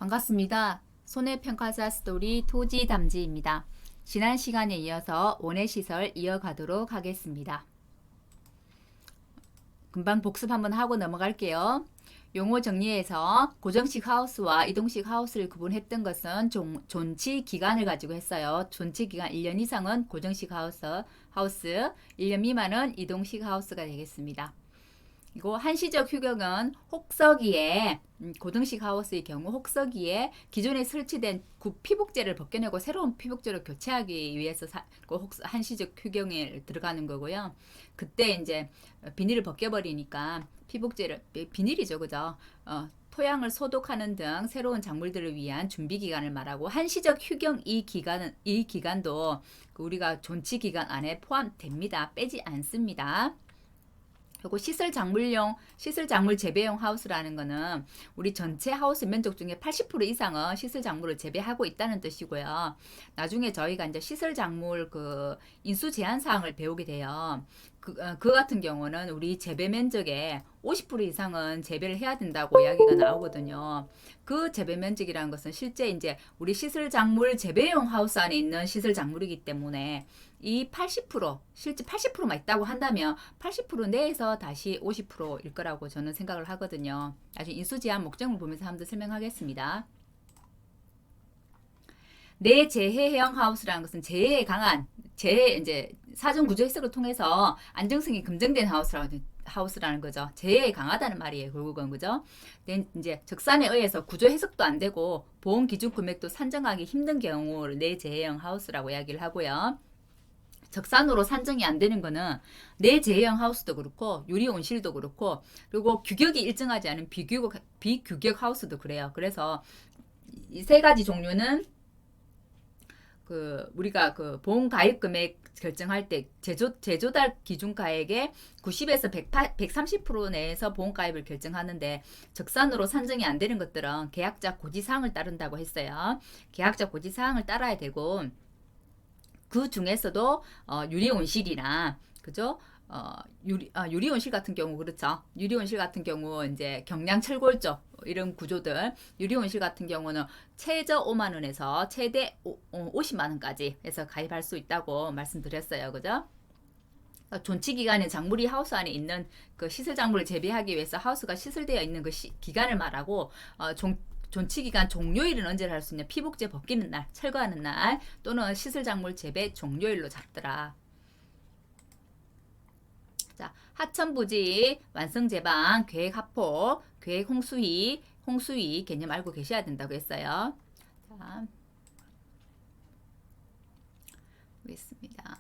반갑습니다. 손해평가사 스토리 토지담지입니다. 지난 시간에 이어서 원해시설 이어가도록 하겠습니다. 금방 복습 한번 하고 넘어갈게요. 용어 정리해서 고정식 하우스와 이동식 하우스를 구분했던 것은 존치 기간을 가지고 했어요. 존치 기간 1년 이상은 고정식 하우스, 1년 미만은 이동식 하우스가 되겠습니다. 그리고 한시적 휴경은 혹서기에 고등식 하우스의 경우 혹서기에 기존에 설치된 피복제를 벗겨내고 새로운 피복제로 교체하기 위해서 한시적 휴경에 들어가는 거고요. 그때 이제 비닐을 벗겨버리니까 피복제를 비닐이죠, 그죠? 토양을 소독하는 등 새로운 작물들을 위한 준비 기간을 말하고 한시적 휴경 이 기간도 우리가 존치 기간 안에 포함됩니다. 빼지 않습니다. 그리고 시설 작물 재배용 하우스라는 거는 우리 전체 하우스 면적 중에 80% 이상은 시설 작물을 재배하고 있다는 뜻이고요. 나중에 저희가 이제 시설 작물 인수 제한 사항을 배우게 돼요. 그 같은 경우는 우리 재배 면적의 50% 이상은 재배를 해야 된다고 이야기가 나오거든요. 그 재배 면적이라는 것은 실제 이제 우리 시설 작물 재배용 하우스 안에 있는 시설 작물이기 때문에 이 80% 실제 80%만 있다고 한다면 80% 내에서 다시 50%일 거라고 저는 생각을 하거든요. 나중에 인수 제한 목적을 보면서 한번 더 설명하겠습니다. 내재해형 하우스라는 것은 재해에 강한 이제 사전 구조 해석을 통해서 안정성이 검증된 하우스라는 거죠. 재해에 강하다는 말이에요. 결국은 그죠? 이제 적산에 의해서 구조 해석도 안 되고 보험 기준 금액도 산정하기 힘든 경우를 내재해형 하우스라고 이야기를 하고요. 적산으로 산정이 안 되는 거는 내재해형 하우스도 그렇고 유리 온실도 그렇고 그리고 규격이 일정하지 않은 비규격 하우스도 그래요. 그래서 이 세 가지 종류는 우리가 보험 가입 금액 결정할 때 제조달 기준 가액의 90에서 130% 내에서 보험 가입을 결정하는데 적산으로 산정이 안 되는 것들은 계약자 고지사항을 따른다고 했어요. 계약자 고지사항을 따라야 되고 그 중에서도 유리 온실이나 그죠? 유리 온실 같은 경우 그렇죠. 유리 온실 같은 경우 이제 경량 철골조 이런 구조들 유리 온실 같은 경우는 최저 5만 원에서 최대 50만 원까지 해서 가입할 수 있다고 말씀드렸어요. 그죠? 존치 기간에 작물이 하우스 안에 있는 그 시설 작물을 재배하기 위해서 하우스가 시설되어 있는 그 기간을 말하고 존치 기간 종료일은 언제 할 수 있냐? 피복제 벗기는 날, 철거하는 날 또는 시설 작물 재배 종료일로 잡더라. 자, 하천부지, 완성 제방, 계획 합포, 계획 홍수위 개념 알고 계셔야 된다고 했어요. 자, 보겠습니다.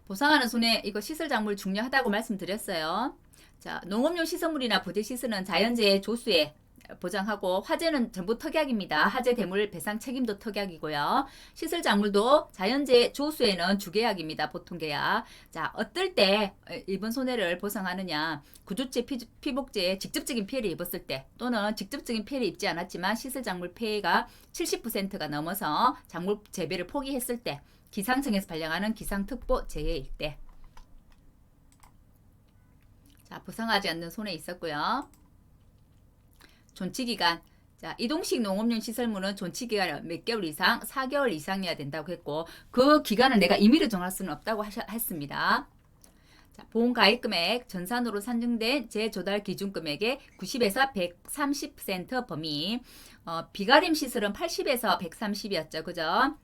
보상하는 손해 이거 시설 작물 중요하다고 말씀드렸어요. 자, 농업용 시설물이나 부재 시설은 자연재해 조수에 보장하고 화재는 전부 특약입니다. 화재 대물 배상 책임도 특약이고요. 시설 작물도 자연재해 조수에는 주계약입니다. 보통 계약. 자, 어떨 때 입은 손해를 보상하느냐? 구조체 피복제에 직접적인 피해를 입었을 때 또는 직접적인 피해를 입지 않았지만 시설 작물 폐해가 70%가 넘어서 작물 재배를 포기했을 때 기상청에서 발령하는 기상특보 재해일 때. 자, 보상하지 않는 손해 있었고요. 존치기간. 자, 이동식 농업용 시설물은 존치기간 몇 개월 이상, 4개월 이상이어야 된다고 했고, 그 기간을 내가 임의로 정할 수는 없다고 했습니다. 자, 보험 가입 금액, 전산으로 산정된 재조달 기준 금액의 90에서 130% 범위, 비가림 시설은 80에서 130이었죠. 그죠?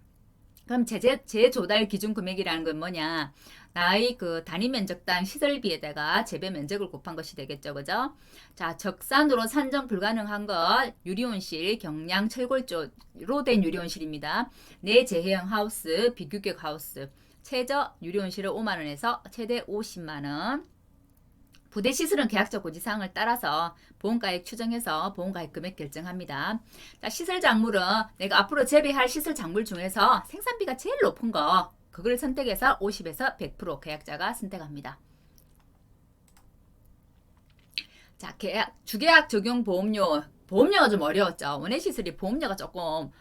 그럼 재조달 기준 금액이라는 건 뭐냐? 나의 단위 면적당 시설비에다가 재배 면적을 곱한 것이 되겠죠. 그죠? 자, 적산으로 산정 불가능한 것, 유리온실, 경량 철골조로 된 유리온실입니다. 내재해형 하우스, 비규격 하우스. 최저 유리온실은 5만원에서 최대 50만원. 부대 시설은 계약적 고지사항을 따라서 보험가액 추정해서 보험가액 금액 결정합니다. 자, 시설 작물은 내가 앞으로 재배할 시설 작물 중에서 생산비가 제일 높은 거 그걸 선택해서 50에서 100% 계약자가 선택합니다. 자, 주계약 적용 보험료가 좀 어려웠죠. 원해시설이 보험료가 조금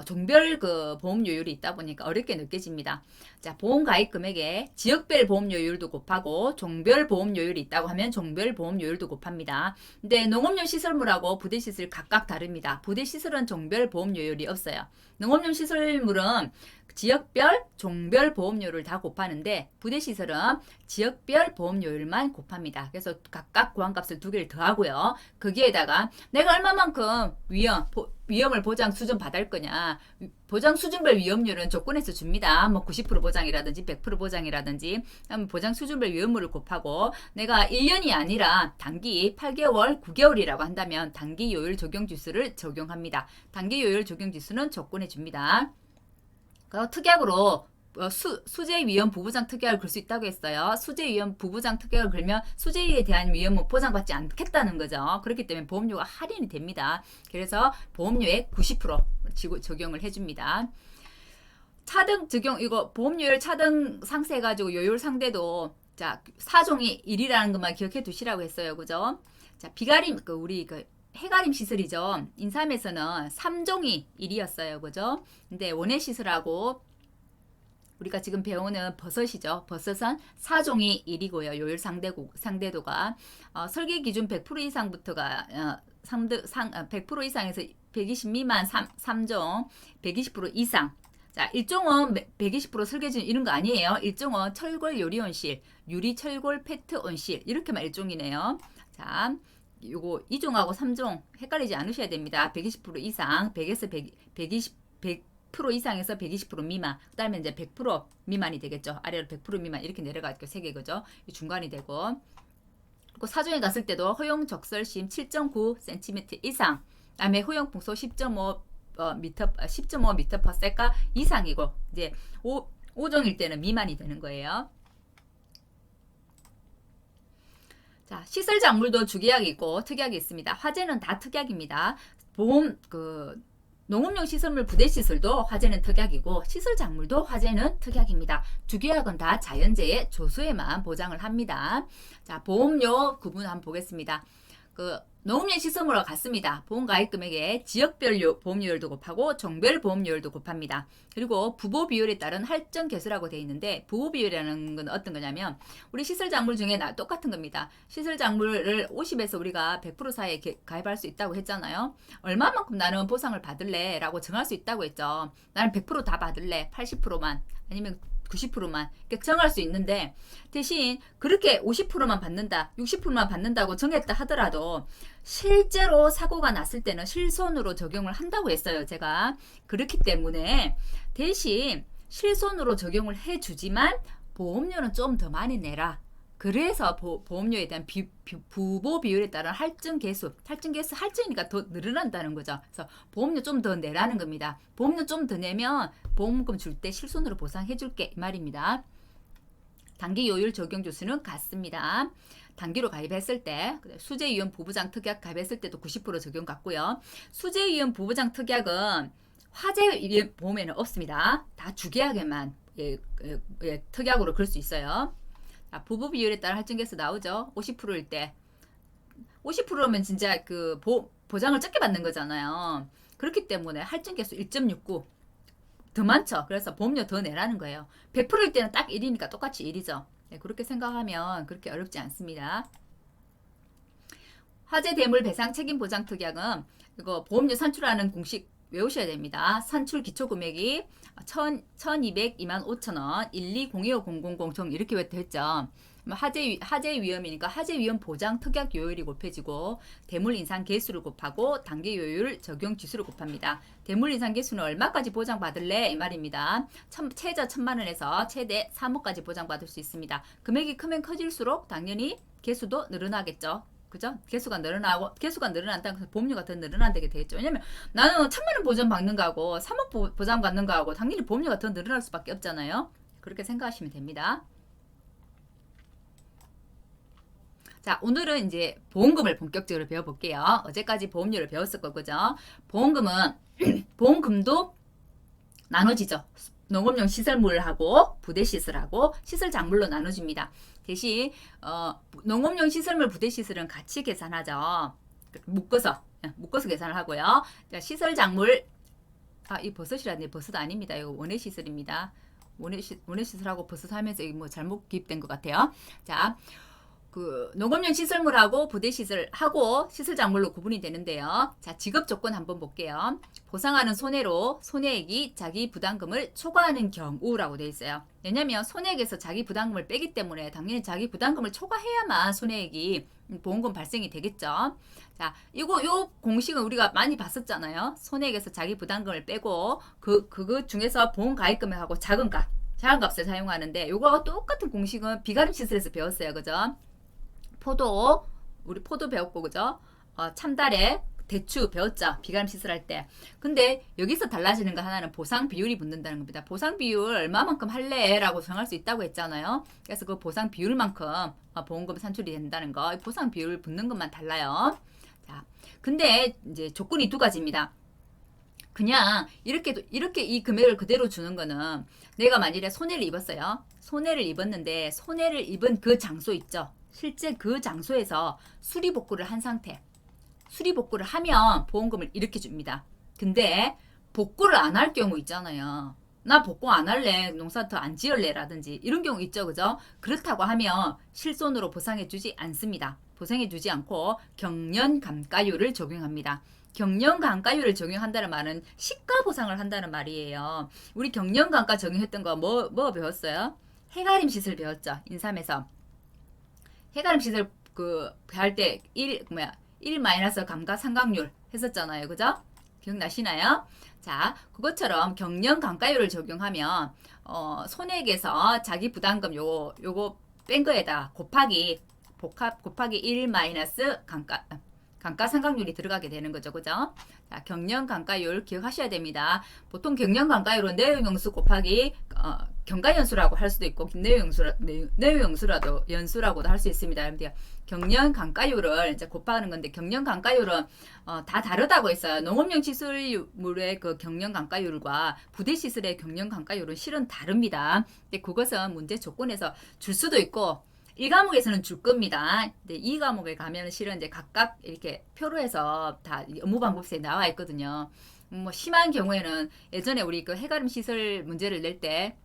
종별 그 보험료율이 있다 보니까 어렵게 느껴집니다. 자, 보험가입 금액에 지역별 보험료율도 곱하고 종별 보험료율이 있다고 하면 종별 보험료율도 곱합니다. 근데 농업용 시설물하고 부대시설 각각 다릅니다. 부대시설은 종별 보험료율이 없어요. 농업용 시설물은 지역별, 종별 보험료를 다 곱하는데 부대시설은 지역별 보험료율만 곱합니다. 그래서 각각 구한값을 두 개를 더하고요. 거기에다가 내가 얼마만큼 위험을 보장 수준 받을 거냐. 보장 수준별 위험률은 조건에서 줍니다. 뭐 90% 보장이라든지 100% 보장이라든지 보장 수준별 위험률을 곱하고 내가 1년이 아니라 단기 8개월, 9개월이라고 한다면 단기 요율 적용 지수를 적용합니다. 단기 요율 적용 지수는 조건에 줍니다. 특약으로 수재 위험 부부장 특약을 걸 수 있다고 했어요. 수재 위험 부부장 특약을 걸면 수재에 대한 위험은 보장받지 않겠다는 거죠. 그렇기 때문에 보험료가 할인이 됩니다. 그래서 보험료의 90% 적용을 해줍니다. 차등 적용 이거 보험료율 차등 상세 가지고 요율 상대도 자 4종이 1이라는 것만 기억해 두시라고 했어요. 그죠? 자 비가림 우리 해가림 시설이죠. 인삼에서는 3종이 1이었어요. 그죠? 근데 원예 시설하고 우리가 지금 배우는 버섯이죠. 버섯은 4종이 1이고요. 요율 상대도가 설계 기준 100% 이상부터가 100% 이상에서 120 미만 3종, 120% 이상. 자, 1종은 120% 설계준 이런 거 아니에요. 1종은 철골 요리온실, 유리 철골 페트 온실 이렇게만 1종이네요. 자, 요거 2종하고 3종 헷갈리지 않으셔야 됩니다. 120% 이상, 100에서 100% 이상에서 120% 미만, 그 다음에 이제 100% 미만이 되겠죠. 아래로 100% 미만 이렇게 내려가죠. 3개 그죠? 중간이 되고. 그리고 4종에 갔을 때도 허용 적설심 7.9cm 이상, 그 다음에 허용 풍소 10.5m per 세카 이상이고, 이제 5종일 때는 미만이 되는 거예요. 자, 시설 작물도 주계약이 있고 특약이 있습니다. 화재는 다 특약입니다. 농업용 시설물 부대 시설도 화재는 특약이고 시설 작물도 화재는 특약입니다. 주계약은 다 자연재해 조수에만 보장을 합니다. 자, 보험료 구분 한번 보겠습니다. 농업용 시설물과 같습니다. 보험가입 금액에 지역별 보험료율도 곱하고 종별 보험료율도 곱합니다. 그리고 부보 비율에 따른 할증 개수라고 되어 있는데 부보 비율이라는 건 어떤 거냐면 우리 시설 작물 중에 똑같은 겁니다. 시설 작물을 50에서 우리가 100% 사이에 가입할 수 있다고 했잖아요. 얼마만큼 나는 보상을 받을래? 라고 정할 수 있다고 했죠. 나는 100% 다 받을래? 80%만 아니면 90%만 정할 수 있는데 대신 그렇게 50%만 받는다, 60%만 받는다고 정했다 하더라도 실제로 사고가 났을 때는 실손으로 적용을 한다고 했어요. 제가 그렇기 때문에 대신 실손으로 적용을 해주지만 보험료는 좀 더 많이 내라. 그래서 보험료에 대한 부보 비율에 따른 할증이니까 더 늘어난다는 거죠. 그래서 보험료 좀 더 내라는 겁니다. 보험료 좀 더 내면 보험금 줄 때 실손으로 보상해 줄게 이 말입니다. 단기 요율 적용 조수는 같습니다. 단기로 가입했을 때 수재위험 부부장 특약 가입했을 때도 90% 적용 같고요. 수재위험 부부장 특약은 화재 보험에는 없습니다. 다 주계약에만 특약으로 걸 수 있어요. 부부 비율에 따라 할증계수 나오죠. 50%일 때 50%면 진짜 보장을 적게 받는 거잖아요. 그렇기 때문에 할증계수 1.69 더 많죠. 그래서 보험료 더 내라는 거예요. 100%일 때는 딱 1이니까 똑같이 1이죠. 네, 그렇게 생각하면 그렇게 어렵지 않습니다. 화재 대물 배상 책임 보장 특약은 이거 보험료 산출하는 공식 외우셔야 됩니다. 산출 기초 금액이 1,202만 5천원 1202500 이렇게 했죠. 화재 위험이니까 화재 위험 보장 특약 요율이 곱해지고 대물 인상 개수를 곱하고 단기 요율 적용 지수를 곱합니다. 대물 인상 개수는 얼마까지 보장받을래? 이 말입니다. 최저 1,000만원에서 최대 3억까지 보장받을 수 있습니다. 금액이 크면 커질수록 당연히 개수도 늘어나겠죠. 그죠? 개수가 늘어난다는 것은 보험료가 더 늘어난다게 되겠죠. 왜냐면 나는 1,000만원 보장 받는 거하고 3억 보장 받는 거하고 당연히 보험료가 더 늘어날 수밖에 없잖아요. 그렇게 생각하시면 됩니다. 자, 오늘은 이제 보험금을 본격적으로 배워볼게요. 어제까지 보험료를 배웠을 거죠. 보험금도 나눠지죠. 농업용 시설물하고 부대시설하고 시설작물로 나눠집니다. 대신 농업용 시설물 부대시설은 같이 계산하죠. 묶어서 계산을 하고요. 시설작물 이 버섯이라네. 버섯 아닙니다. 이거 원액시슬입니다. 원액시슬하고 버섯 하면서 이거 뭐 잘못 기입된 것 같아요. 자, 그 농업용 시설물하고 부대 시설하고 시설 작물로 구분이 되는데요. 자, 지급 조건 한번 볼게요. 보상하는 손해로 손해액이 자기 부담금을 초과하는 경우라고 되어 있어요. 왜냐면 손해액에서 자기 부담금을 빼기 때문에 당연히 자기 부담금을 초과해야만 손해액이 보험금 발생이 되겠죠. 자, 요 공식은 우리가 많이 봤었잖아요. 손해액에서 자기 부담금을 빼고 그거 중에서 보험 가입금액하고 작은 값을 사용하는데 요거와 똑같은 공식은 비가림 시설에서 배웠어요. 그죠? 우리 포도 배웠고, 그죠? 참다래, 대추 배웠죠? 비가림 시설할 때. 근데 여기서 달라지는 거 하나는 보상 비율이 붙는다는 겁니다. 보상 비율 얼마만큼 할래? 라고 정할 수 있다고 했잖아요. 그래서 그 보상 비율만큼 보험금 산출이 된다는 거. 보상 비율 붙는 것만 달라요. 자, 근데 이제 조건이 두 가지입니다. 그냥 이렇게 이 금액을 그대로 주는 거는 내가 만일에 손해를 입었어요. 손해를 입었는데 손해를 입은 그 장소 있죠. 실제 그 장소에서 수리복구를 한 상태. 수리복구를 하면 보험금을 이렇게 줍니다. 근데 복구를 안 할 경우 있잖아요. 나 복구 안 할래. 농사 더 안 지을래. 라든지 이런 경우 있죠. 그죠? 그렇다고 하면 실손으로 보상해 주지 않습니다. 보상해 주지 않고 경련감가율을 적용합니다. 경련감가율을 적용한다는 말은 시가 보상을 한다는 말이에요. 우리 경련감가 적용했던 거 뭐 배웠어요? 해가림 시설 배웠죠. 인삼에서. 해가림 시설 할 때 1 마이너스 감가상각률 했었잖아요. 그죠? 기억나시나요? 자, 그것처럼 경련감가율을 적용하면 손해액에서 자기 부담금 요거 뺀 거에다 곱하기 1 마이너스 감가상각률이 들어가게 되는 거죠. 그죠? 자, 경련감가율 기억하셔야 됩니다. 보통 경련감가율은 내용연수 곱하기 경가연수라고 할 수도 있고 연수라고도 할 수 있습니다. 여러분들 경련감가율을 이제 곱하는 건데 경련감가율은 다 다르다고 했어요. 농업용 시설물의 그 경련감가율과 부대시설의 경련감가율은 실은 다릅니다. 근데 그것은 문제 조건에서 줄 수도 있고 1과목에서는 줄 겁니다. 근데 2과목에 가면 실은 이제 각각 이렇게 표로 해서 다 업무 방법에 나와 있거든요. 뭐 심한 경우에는 예전에 우리 그 해가림 시설 문제를 낼 때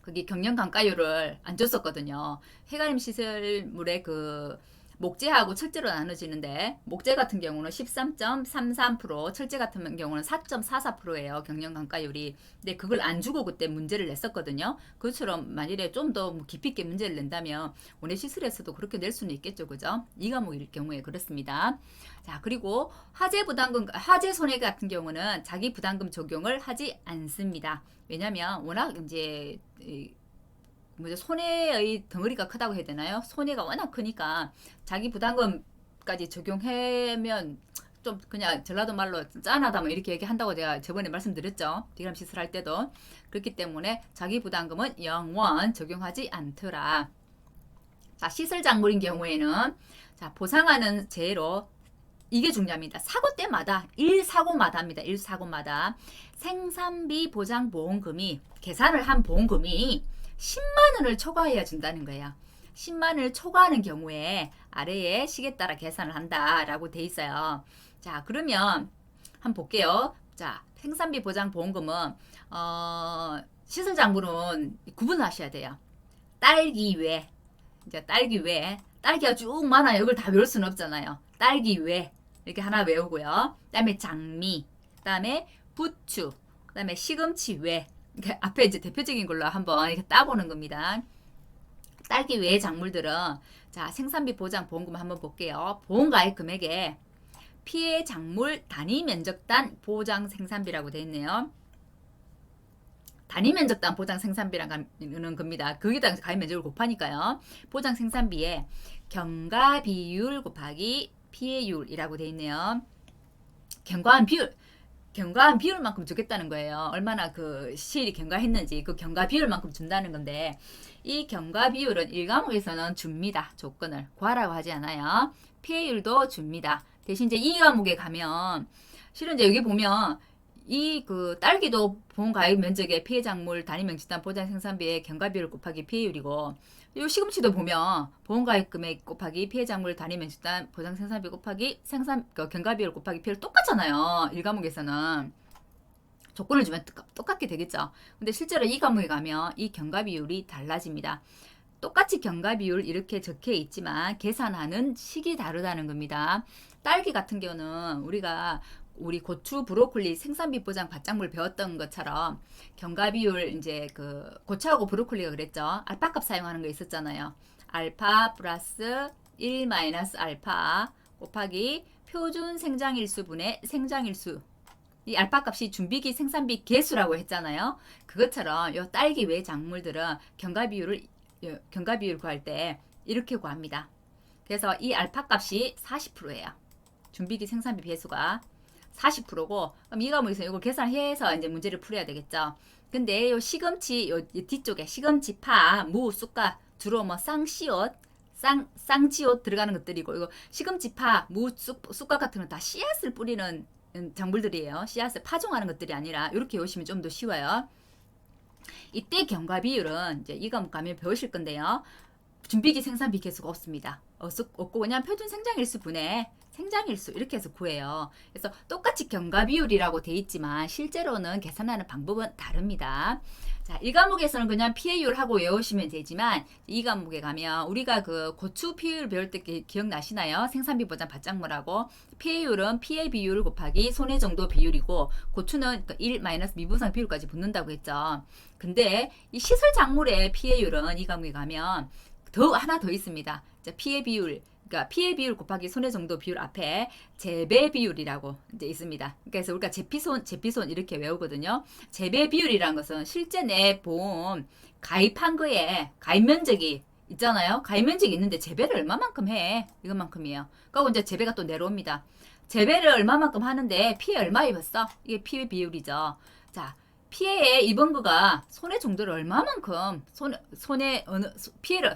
거기 경련감가율을 안 줬었거든요. 해가림 시설물의 그 목재하고 철재로 나눠지는데 목재 같은 경우는 13.33%, 철재 같은 경우는 4.44%예요. 경련감가율이. 근데 그걸 안 주고 그때 문제를 냈었거든요. 그것처럼 만일에 좀 더 깊이 있게 문제를 낸다면 원해시설에서도 그렇게 낼 수는 있겠죠. 그죠? 이 과목일 경우에 그렇습니다. 자, 그리고 화재 손해 같은 경우는 자기 부담금 적용을 하지 않습니다. 왜냐면 워낙 이제 손해의 덩어리가 크다고 해야 되나요? 손해가 워낙 크니까 자기 부담금까지 적용하면 좀 그냥 전라도 말로 짠하다 뭐 이렇게 얘기한다고 제가 저번에 말씀드렸죠. 비가림 시설할 때도. 그렇기 때문에 자기 부담금은 영원 적용하지 않더라. 자, 시설 작물인 경우에는 자, 보상하는 재로 이게 중요합니다. 사고 때마다 1사고마다입니다. 1사고마다 생산비 보장 보험금이 계산을 한 보험금이 10만 원을 초과해야 준다는 거예요. 10만 원을 초과하는 경우에 아래에 식에 따라 계산을 한다라고 돼 있어요. 자, 그러면 한번 볼게요. 자, 생산비 보장 보험금은 시설 작물은 구분하셔야 돼요. 딸기 외, 이제 딸기가 쭉 많아요. 이걸 다 외울 수는 없잖아요. 딸기 외 이렇게 하나 외우고요. 그다음에 장미, 그다음에 부추, 그다음에 시금치 외. 앞에 이제 대표적인 걸로 한번 이렇게 따보는 겁니다. 딸기 외의 작물들은 자, 생산비 보장 보험금 한번 볼게요. 보험가입 금액에 피해 작물 단위 면적단 보장 생산비라고 되어 있네요. 단위 면적단 보장 생산비라는 겁니다. 거기다 가입 면적을 곱하니까요. 보장 생산비에 경과 비율 곱하기 피해율이라고 되어 있네요. 경과한 비율만큼 주겠다는 거예요. 얼마나 그 시일이 경과했는지 그 경과 비율만큼 준다는 건데 이 경과 비율은 1과목에서는 줍니다. 조건을 구하라고 하지 않아요. 피해율도 줍니다. 대신 이제 2과목에 가면 실은 이제 여기 보면 이 그 딸기도 보험 가입 면적의 피해 작물 단위 면적단 보장 생산비의 경과 비율 곱하기 피해율이고 이 시금치도 보면 보험 가입 금액 곱하기 피해 작물 단위 면적단 보장 생산비 곱하기 경과 비율 곱하기 피해율 똑같잖아요. 1과목에서는. 조건을 주면 똑같게 되겠죠. 근데 실제로 이 과목에 가면 이 경과 비율이 달라집니다. 똑같이 경과 비율 이렇게 적혀 있지만 계산하는 식이 다르다는 겁니다. 딸기 같은 경우는 우리 고추, 브로콜리 생산비 보장 바짝물 배웠던 것처럼 경과 비율 이제 그 고추하고 브로콜리가 그랬죠. 알파값 사용하는 거 있었잖아요. 알파 플러스 1 마이너스 알파 곱하기 표준 생장일수분의 생장일수. 이 알파 값이 준비기 생산비 개수라고 했잖아요. 그것처럼 요 딸기 외 작물들은 경과 비율 구할 때 이렇게 구합니다. 그래서 이 알파 값이 40%예요. 준비기 생산비 배수가 40%고 그럼 이 과목에서 이걸 계산해서 이제 문제를 풀어야 되겠죠. 근데 요 시금치 요 뒤쪽에 시금치, 파, 무, 쑥갓 주로 뭐 쌍시옷, 쌍지옷 들어가는 것들이고 이거 시금치, 파, 무, 쑥갓 같은 건 다 씨앗을 뿌리는 작물들이에요. 씨앗을 파종하는 것들이 아니라 이렇게 오시면 좀 더 쉬워요. 이때 경과 비율은 이제 이 과목 가면 배우실 건데요. 준비기 생산비 개수가 없습니다. 없고 그냥 표준 생장일수 분의 생장일수 이렇게 해서 구해요. 그래서 똑같이 경과 비율이라고 돼 있지만 실제로는 계산하는 방법은 다릅니다. 자, 이 과목에서는 그냥 PA율 하고 외우시면 되지만 이 과목에 가면 우리가 그 고추 PA율 배울 때 기억나시나요? 생산비 보장 바짝물하고 PA율은 PA 비율 곱하기 손해 정도 비율이고 고추는 1 마이너스 미분상 비율까지 붙는다고 했죠. 근데 이 시설 작물의 PA율은 이 과목에 가면 하나 더 있습니다. 자, 피해 비율, 그러니까 피해 비율 곱하기 손해 정도 비율 앞에 재배 비율이라고 이제 있습니다. 그래서 우리가 재피손 이렇게 외우거든요. 재배 비율이라는 것은 실제 내 보험 가입한 거에 가입 면적이 있잖아요. 가입 면적이 있는데 재배를 얼마만큼 해? 이것만큼이에요. 그리고 이제 재배가 또 내려옵니다. 재배를 얼마만큼 하는데 피해 얼마 입었어? 이게 피해 비율이죠. 자, 피해에 입은 거가 손해 정도를 얼마만큼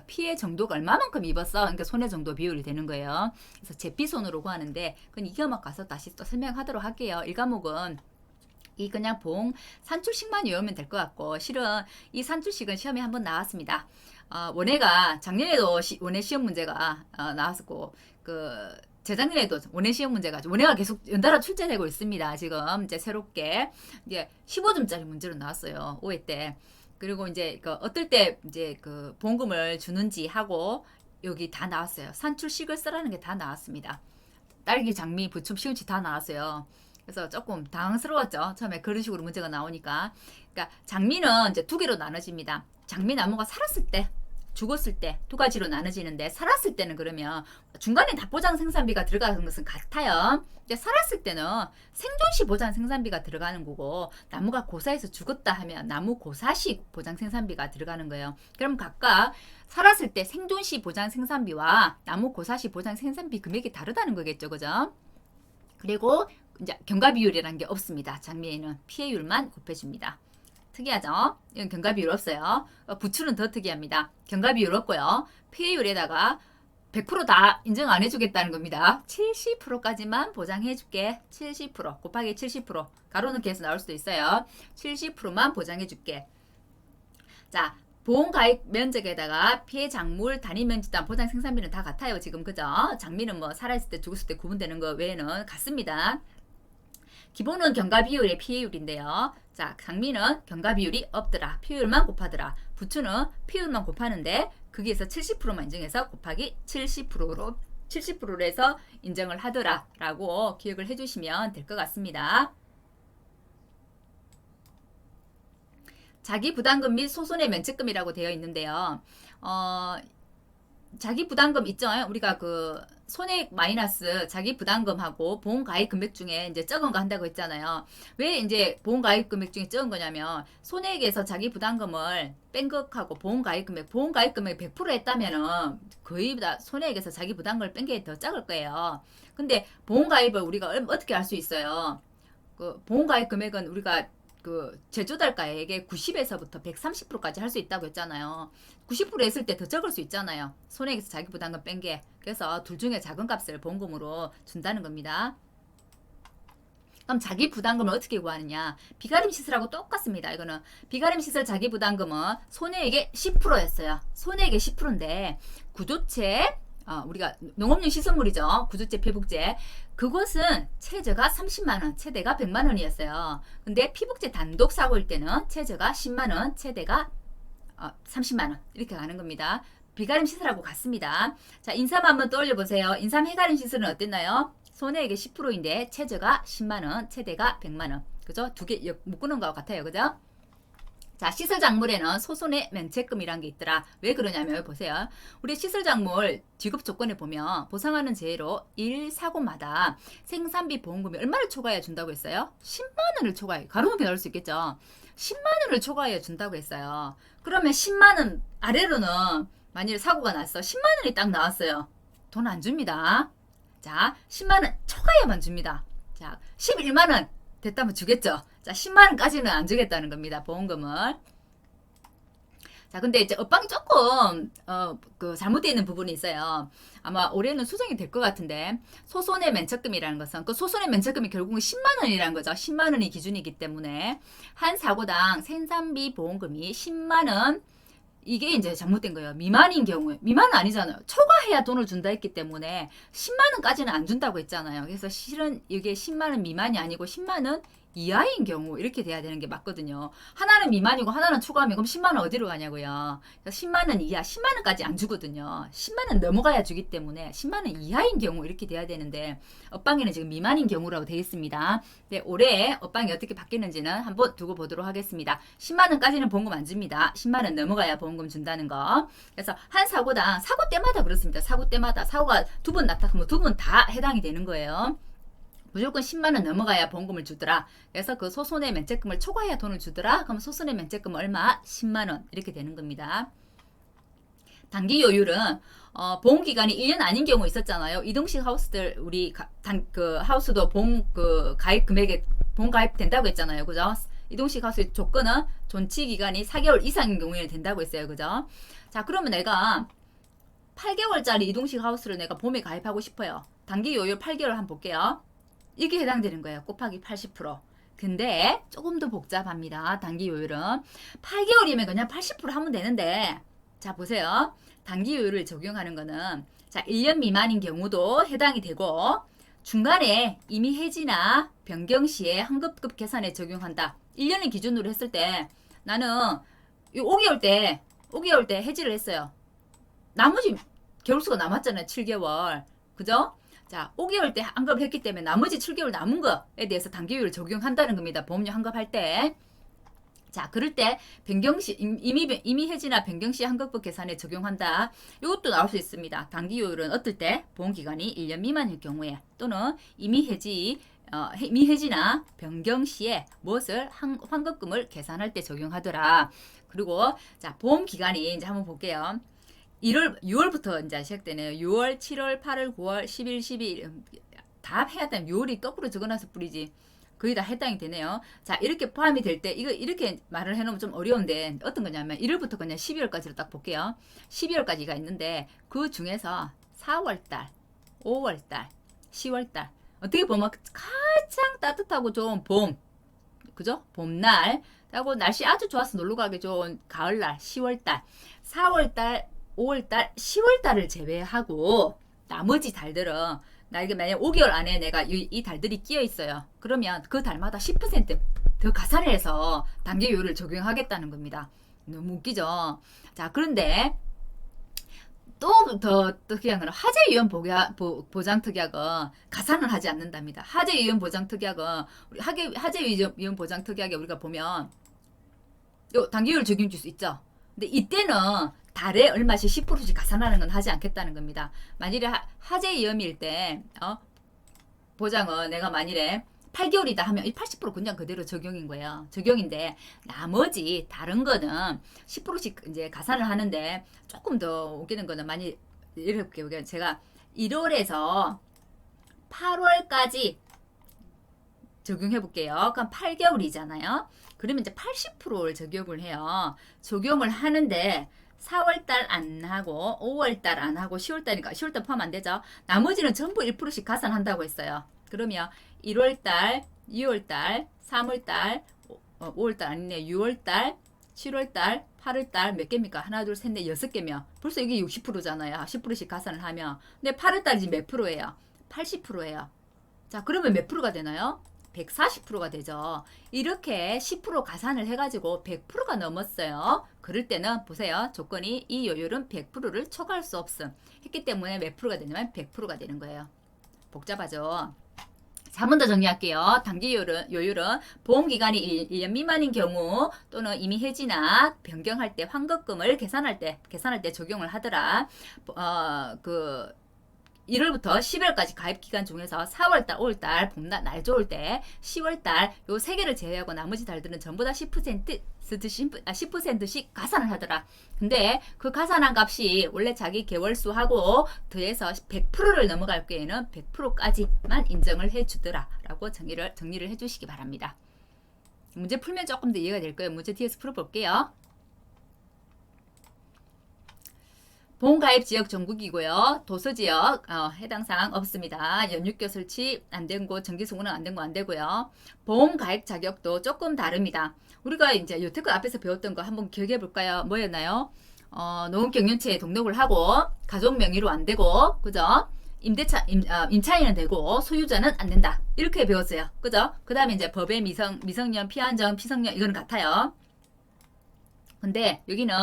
피해 정도가 얼마만큼 입었어. 그러니까 손해 정도 비율이 되는 거예요. 그래서 재피손으로 구하는데 그건 2과목 가서 다시 또 설명하도록 할게요. 1과목은 이 그냥 봉 산출식만 외우면 될 것 같고 실은 이 산출식은 시험에 한번 나왔습니다. 원해가 작년에도 원해 시험 문제가 나왔었고 재작년에도 원해 시험 문제가 원해가 계속 연달아 출제되고 있습니다. 지금 이제 새롭게 이제 15점짜리 문제로 나왔어요. 5회 때. 그리고 이제 어떨 때 이제 그 보험금을 주는지 하고 여기 다 나왔어요. 산출식을 쓰라는 게 다 나왔습니다. 딸기, 장미, 부춤, 시금치 다 나왔어요. 그래서 조금 당황스러웠죠. 처음에 그런 식으로 문제가 나오니까. 그러니까 장미는 이제 두 개로 나눠집니다. 장미 나무가 살았을 때 죽었을 때 두 가지로 나눠지는데 살았을 때는 그러면 중간에 납보장 생산비가 들어가는 것은 같아요. 이제 살았을 때는 생존시 보장 생산비가 들어가는 거고 나무가 고사해서 죽었다 하면 나무 고사시 보장 생산비가 들어가는 거예요. 그럼 각각 살았을 때 생존시 보장 생산비와 나무 고사시 보장 생산비 금액이 다르다는 거겠죠. 그죠? 그리고 이제 경과 비율이라는 게 없습니다. 장미에는 피해율만 곱해줍니다. 특이하죠? 이건 경과 비율 없어요. 부추는 더 특이합니다. 경과 비율 없고요. 피해율에다가 100%다 인정 안 해주겠다는 겁니다. 70%까지만 보장해줄게. 70% 곱하기 70% 가로넣기 해서 나올 수도 있어요. 70%만 보장해줄게. 자, 보험가입 면적에다가 피해 작물 단위 면적당 보장 생산비는 다 같아요. 지금 그죠? 장미는 뭐 살아있을 때 죽었을 때 구분되는 거 외에는 같습니다. 기본은 경과 비율의 피해율인데요. 자, 장미는 경과 비율이 없더라. 피해율만 곱하더라. 부추는 피해율만 곱하는데 거기에서 70%만 인정해서 곱하기 70%로 해서 인정을 하더라 라고 기억을 해주시면 될 것 같습니다. 자기 부담금 및 소손해 면책금이라고 되어 있는데요. 자기 부담금 있죠? 우리가 그 손해액 마이너스 자기 부담금하고 보험가입 금액 중에 이제 적은 거 한다고 했잖아요. 왜 이제 보험가입 금액 중에 적은 거냐면 손해액에서 자기 부담금을 뺀 것하고 보험가입 금액 100% 했다면은 거의 다 손해액에서 자기 부담금을 뺀 게 더 작을 거예요. 근데 보험가입을 우리가 어떻게 알 수 있어요? 그 보험가입 금액은 우리가 그 제조달가액의 90에서부터 130%까지 할 수 있다고 했잖아요. 90% 했을 때 더 적을 수 있잖아요. 손해액에서 자기 부담금 뺀 게. 그래서 둘 중에 작은 값을 보험금으로 준다는 겁니다. 그럼 자기 부담금을 어떻게 구하느냐? 비가림 시설하고 똑같습니다. 이거는 비가림 시설 자기 부담금은 손해액의 10%였어요. 손해액의 10%인데 구조체 우리가 농업용 시설물이죠. 구조제, 폐북제. 그것은 최저가 30만원, 최대가 100만원이었어요. 근데 피북제 단독 사고일 때는 최저가 10만원, 최대가 30만원. 이렇게 가는 겁니다. 비가림 시설하고 같습니다. 자, 인삼 한번 떠올려 보세요. 인삼 해가림 시설은 어땠나요? 손해액의 10%인데 최저가 10만원, 최대가 100만원. 그죠? 두 개 묶는 거와 같아요. 그죠? 자, 시설작물에는 소손해 면책금이라는 게 있더라. 왜 그러냐면 보세요. 우리 시설작물 지급 조건에 보면 보상하는 재해로 1사고마다 생산비 보험금이 얼마를 초과해 준다고 했어요? 10만원을 초과해. 가로놓게 넣을 수 있겠죠. 10만원을 초과해 준다고 했어요. 그러면 10만원 아래로는 만일 사고가 났어. 10만원이 딱 나왔어요. 돈 안 줍니다. 자, 10만원 초과해만 줍니다. 자, 11만원 됐다면 주겠죠. 자, 10만원까지는 안 주겠다는 겁니다. 보험금을. 자, 근데 이제 업방이 조금 잘못되어 있는 부분이 있어요. 아마 올해는 수정이 될 것 같은데 소손해 면책금이라는 것은 그 소손해 면책금이 결국은 10만원이라는 거죠. 10만원이 기준이기 때문에 한 사고당 생산비 보험금이 10만원 이게 이제 잘못된 거예요. 미만인 경우에. 미만은 아니잖아요. 초과해야 돈을 준다 했기 때문에 10만원까지는 안 준다고 했잖아요. 그래서 실은 이게 10만원 미만이 아니고 10만원 이하인 경우 이렇게 돼야 되는 게 맞거든요. 하나는 미만이고 하나는 초과하면 그럼 10만원 어디로 가냐고요. 10만원 이하, 10만원까지 안 주거든요. 10만원 넘어가야 주기 때문에 10만원 이하인 경우 이렇게 돼야 되는데 업방에는 지금 미만인 경우라고 되어 있습니다. 네, 올해 업방이 어떻게 바뀌는지는 한번 두고 보도록 하겠습니다. 10만원까지는 보험금 안 줍니다. 10만원 넘어가야 보험금 준다는 거. 그래서 한 사고당 사고 때마다 그렇습니다. 사고 때마다 사고가 두 번 나타나면 두 번 다 해당이 되는 거예요. 무조건 10만원 넘어가야 보험금을 주더라. 그래서 그 소손해 면책금을 초과해야 돈을 주더라. 그럼 소손해 면책금 얼마? 10만원 이렇게 되는 겁니다. 단기 요율은 보험기간이 1년 아닌 경우 있었잖아요. 이동식 하우스들 우리 그 하우스도 보험 그 가입 금액에 보험 가입 된다고 했잖아요. 그죠? 이동식 하우스의 조건은 존치 기간이 4개월 이상인 경우에 된다고 했어요. 그죠? 자, 그러면 내가 8개월짜리 이동식 하우스를 내가 보험에 가입하고 싶어요. 단기 요율 8개월 한번 볼게요. 이게 해당되는 거예요. 곱하기 80%. 근데 조금 더 복잡합니다. 단기 요율은 8개월이면 그냥 80% 하면 되는데 자 보세요. 단기 요율을 적용하는 거는 자 1년 미만인 경우도 해당이 되고 중간에 이미 해지나 변경 시에 환급급 계산에 적용한다. 1년을 기준으로 했을 때 나는 5개월 때 해지를 했어요. 나머지 개월수가 남았잖아요. 7개월. 그죠? 자, 5개월 때 환급을 했기 때문에 나머지 7개월 남은 거에 대해서 단기요율을 적용한다는 겁니다. 보험료 환급할 때. 자, 그럴 때 변경시 이미 해지나 변경시 환급분 계산에 적용한다. 이것도 나올 수 있습니다. 단기요율은 어떨 때 보험기간이 1년 미만일 경우에 또는 이미 해지나 변경 시에 무엇을 환급금을 계산할 때 적용하더라. 그리고 자, 보험기간이 이제 한번 볼게요. 6월부터 이제 시작되네요. 6월, 7월, 8월, 9월, 10일, 12일 다 해야 되면 6월이 거꾸로 적어놔서 뿌리지. 거의 다 해당이 되네요. 자, 이렇게 포함이 될 때 이거 이렇게 말을 해놓으면 좀 어려운데 어떤 거냐면 1월부터 그냥 12월까지로 딱 볼게요. 12월까지가 있는데 그 중에서 4월달, 5월달, 10월달 어떻게 보면 가장 따뜻하고 좋은 봄, 그죠? 봄날 하고 날씨 아주 좋아서 놀러가기 좋은 가을날 10월달, 4월달, 5월달, 10월달을 제외하고 나머지 달들은 나에게 만약 5개월 안에 내가 이 달들이 끼어 있어요. 그러면 그 달마다 10%더 가산을 해서 단계요율을 적용하겠다는 겁니다. 너무 웃기죠? 자, 그런데 또 더 특이한 건 화재위험 보장특약은 가산을 하지 않는답니다. 화재위험 보장특약은 우리 화재위험 보장특약에 우리가 보면 요 단계요율 적용 줄 수 있죠. 근데 이때는 달에 얼마씩 10%씩 가산하는 건 하지 않겠다는 겁니다. 만일에 화재 위험일 때 보장은 내가 만일에 8개월이다 하면 이 80% 그냥 그대로 적용인 거예요. 적용인데 나머지 다른 거는 10%씩 이제 가산을 하는데 조금 더 웃기는 거는 만일 이렇게 제가 1월에서 8월까지 적용해 볼게요. 그럼 8개월이잖아요. 그러면 이제 80%를 적용을 해요. 적용을 하는데 4월달 안 하고 5월달 안 하고 10월달이니까 10월달 포함 안 되죠. 나머지는 전부 1%씩 가산한다고 했어요. 그러면 1월달, 2월달, 3월달, 5월달 아니네 6월달, 7월달, 8월달 몇 개입니까? 하나, 둘, 셋, 넷, 6개면 벌써 이게 60%잖아요. 10%씩 가산을 하면. 근데 8월달이 지금 몇 프로예요? 80%예요. 자, 그러면 몇 프로가 되나요? 140%가 되죠. 이렇게 10% 가산을 해가지고 100%가 넘었어요. 그럴 때는 보세요. 조건이 이 요율은 100%를 초과할 수 없음. 했기 때문에 몇 프로가 되냐면 100%가 되는 거예요. 복잡하죠. 자, 한 번 더 정리할게요. 단기 요율은 보험기간이 1년 미만인 경우 또는 이미 해지나 변경할 때 환급금을 계산할 때 적용을 하더라. 1월부터 12월까지 가입 기간 중에서 4월달, 5월달, 봄날, 날 좋을 때, 10월달 요 세 개를 제외하고 나머지 달들은 전부 다 10%씩 가산을 하더라. 근데 그 가산한 값이 원래 자기 개월수하고 더해서 100%를 넘어갈 경우에는 100%까지만 인정을 해주더라. 라고 정리를 해주시기 바랍니다. 문제 풀면 조금 더 이해가 될 거예요. 문제 뒤에서 풀어볼게요. 보험가입 지역 전국이고요. 도서지역 해당 사항 없습니다. 연육교 설치 안 된 곳, 정기승우는 안 된 거 안 되고요. 보험가입 자격도 조금 다릅니다. 우리가 이제 여태껏 앞에서 배웠던 거 한번 기억해 볼까요? 뭐였나요? 농업경영체에 등록을 하고 가족 명의로 안 되고, 그죠? 임차인은 되고 소유자는 안 된다. 이렇게 배웠어요. 그죠? 그 다음에 이제 법의 미성년, 피한정, 피성년 이거는 같아요. 근데 여기는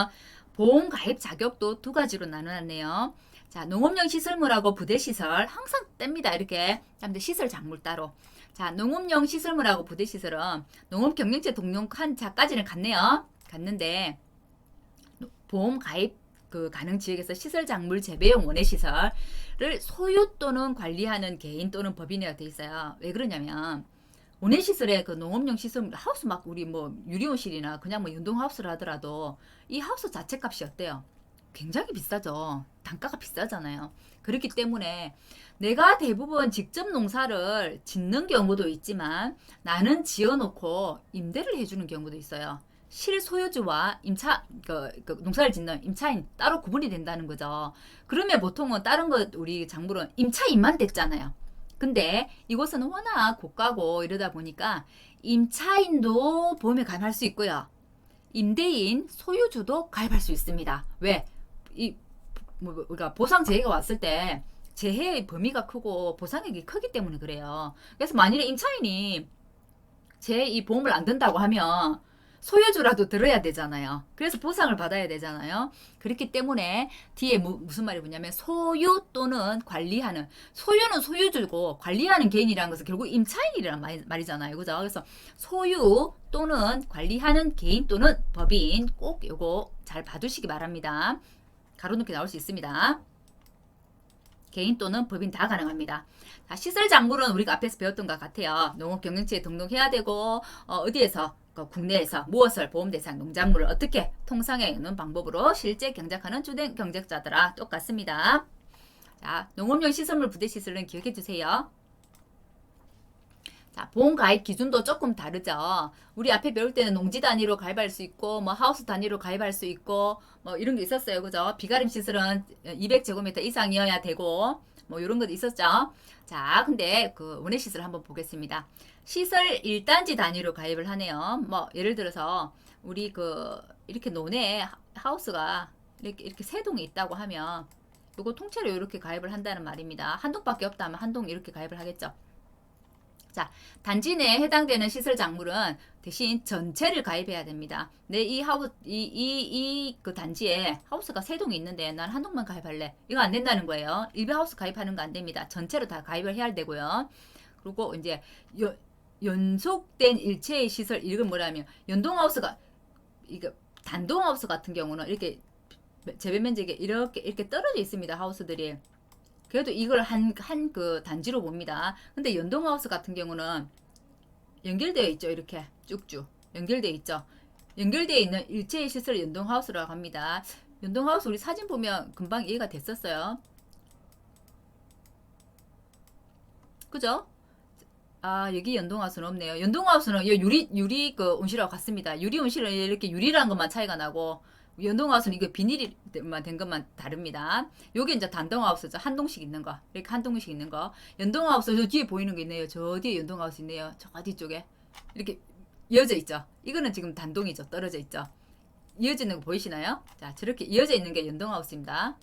보험 가입 자격도 두 가지로 나눠놨네요. 자, 농업용 시설물하고 부대시설 항상 뗍니다. 이렇게. 근데 시설 작물 따로. 자, 농업용 시설물하고 부대시설은 농업경영체 등록한 자까지는 갔네요. 갔는데 보험 가입 가능 지역에서 시설 작물 재배용 원예 시설을 소유 또는 관리하는 개인 또는 법인이라 돼 있어요. 왜 그러냐면 원예시설에 그 농업용 시설 하우스 막 우리 뭐 유리온실이나 그냥 뭐 연동하우스를 하더라도 이 하우스 자체 값이 어때요? 굉장히 비싸죠. 단가가 비싸잖아요. 그렇기 때문에 내가 대부분 직접 농사를 짓는 경우도 있지만 나는 지어놓고 임대를 해주는 경우도 있어요. 실소유주와 농사를 짓는 임차인 따로 구분이 된다는 거죠. 그러면 보통은 다른 것 우리 작물은 임차인만 됐잖아요. 근데 이곳은 워낙 고가고 이러다 보니까 임차인도 보험에 가입할 수 있고요. 임대인, 소유주도 가입할 수 있습니다. 왜? 우리가 보상 재해가 왔을 때 재해의 범위가 크고 보상액이 크기 때문에 그래요. 그래서 만일에 임차인이 제 이 보험을 안 든다고 하면 소유주라도 들어야 되잖아요. 그래서 보상을 받아야 되잖아요. 그렇기 때문에 뒤에 무슨 말이 뭐냐면 소유 또는 관리하는, 소유는 소유주고 관리하는 개인이라는 것은 결국 임차인이란 말이잖아요. 그죠? 그래서 소유 또는 관리하는 개인 또는 법인 꼭 요거 잘 봐두시기 바랍니다. 가로놓기 나올 수 있습니다. 개인 또는 법인 다 가능합니다. 자, 시설 작물은 우리가 앞에서 배웠던 것 같아요. 농업경영체에 등록해야 되고 어디에서 국내에서 무엇을 보험 대상 농작물을 어떻게 통상하는 방법으로 실제 경작하는 주된 경작자들아 똑같습니다. 자, 농업용 시설물 부대시설은 기억해 주세요. 자, 보험 가입 기준도 조금 다르죠. 우리 앞에 배울 때는 농지 단위로 가입할 수 있고, 뭐 하우스 단위로 가입할 수 있고, 뭐 이런 게 있었어요. 그죠? 비가림 시설은 200제곱미터 이상이어야 되고, 뭐 이런 것도 있었죠. 자, 근데 원예 시설 한번 보겠습니다. 시설 1단지 단위로 가입을 하네요. 뭐 예를 들어서 우리 이렇게 논에 하우스가 이렇게 세 동이 있다고 하면 이거 통째로 이렇게 가입을 한다는 말입니다. 한 동밖에 없다 하면 한 동 이렇게 가입을 하겠죠. 자, 단지 내에 해당되는 시설 작물은 대신 전체를 가입해야 됩니다. 그 단지에 하우스가 세 동이 있는데 난 한 동만 가입할래. 이거 안 된다는 거예요. 일부 하우스 가입하는 거 안 됩니다. 전체로 다 가입을 해야 되고요. 그리고 이제 연속된 일체의 시설, 이건 뭐라면 연동하우스가 이거 단동하우스 같은 경우는 이렇게 재배 면적이 이렇게 떨어져 있습니다. 하우스들이. 그래도 이걸 그 단지로 봅니다. 근데 연동하우스 같은 경우는 연결되어 있죠. 이렇게 쭉쭉 연결되어 있죠. 연결되어 있는 일체의 시설 연동하우스라고 합니다. 연동하우스 우리 사진 보면 금방 이해가 됐었어요. 그죠? 아, 여기 연동하우스는 없네요. 연동하우스는 유리 온실하고 같습니다. 유리 온실은 이렇게 유리라는 것만 차이가 나고, 연동하우스는 이거 비닐만 된 것만 다릅니다. 요게 이제 단동하우스죠. 한 동씩 있는 거. 이렇게 한 동씩 있는 거. 연동하우스 저 뒤에 보이는 게 있네요. 저 뒤에 연동하우스 있네요. 저 뒤쪽에. 이렇게 이어져 있죠. 이거는 지금 단동이죠. 떨어져 있죠. 이어지는 거 보이시나요? 자, 저렇게 이어져 있는 게 연동하우스입니다.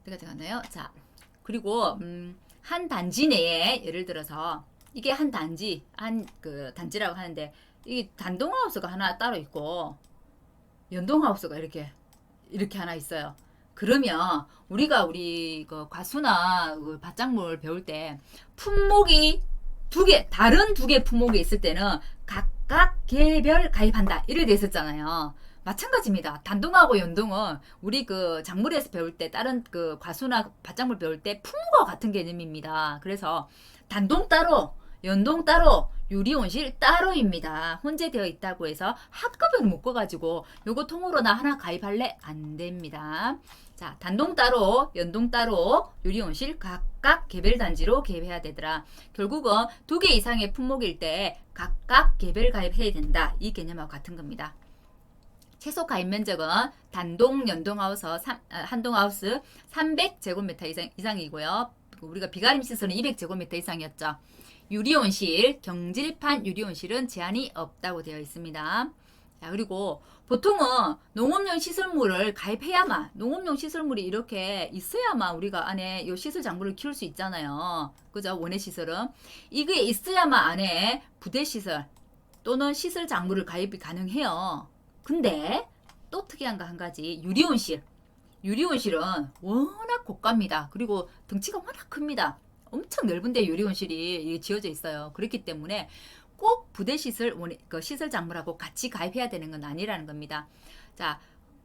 때가 돼가나요? 자, 그리고 한 단지 내에 예를 들어서 이게 한 단지, 한 그 단지라고 하는데 이 단동하우스가 하나 따로 있고 연동하우스가 이렇게 하나 있어요. 그러면 우리 그 과수나 그 밭작물 배울 때 품목이 두 개, 다른 두 개 품목이 있을 때는 각각 개별 가입한다. 이렇게 돼 있었잖아요. 마찬가지입니다. 단동하고 연동은 우리 그 작물에서 배울 때 다른 그 과수나 밭작물 배울 때 품과 같은 개념입니다. 그래서 단동 따로, 연동 따로, 유리온실 따로입니다. 혼재되어 있다고 해서 한꺼번에 묶어가지고 요거 통으로 나 하나 가입할래? 안 됩니다. 자, 단동 따로, 연동 따로, 유리온실 각각 개별 단지로 개입해야 되더라. 결국은 두 개 이상의 품목일 때 각각 개별 가입해야 된다. 이 개념하고 같은 겁니다. 최소 가입 면적은 단동, 연동하우스, 한동하우스 300제곱미터 이상이고요. 우리가 비가림 시설은 200제곱미터 이상이었죠. 유리온실, 경질판 유리온실은 제한이 없다고 되어 있습니다. 자, 그리고 보통은 농업용 시설물을 가입해야만, 농업용 시설물이 이렇게 있어야만 우리가 안에 이 시설 작물을 키울 수 있잖아요. 그죠? 원예 시설은. 이게 있어야만 안에 부대 시설 또는 시설 작물을 가입이 가능해요. 근데 또 특이한 거 한 가지, 유리온실. 유리온실은 워낙 고가입니다. 그리고 덩치가 워낙 큽니다. 엄청 넓은데 유리온실이 지어져 있어요. 그렇기 때문에 꼭 부대시설, 그 시설 작물하고 같이 가입해야 되는 건 아니라는 겁니다. 자,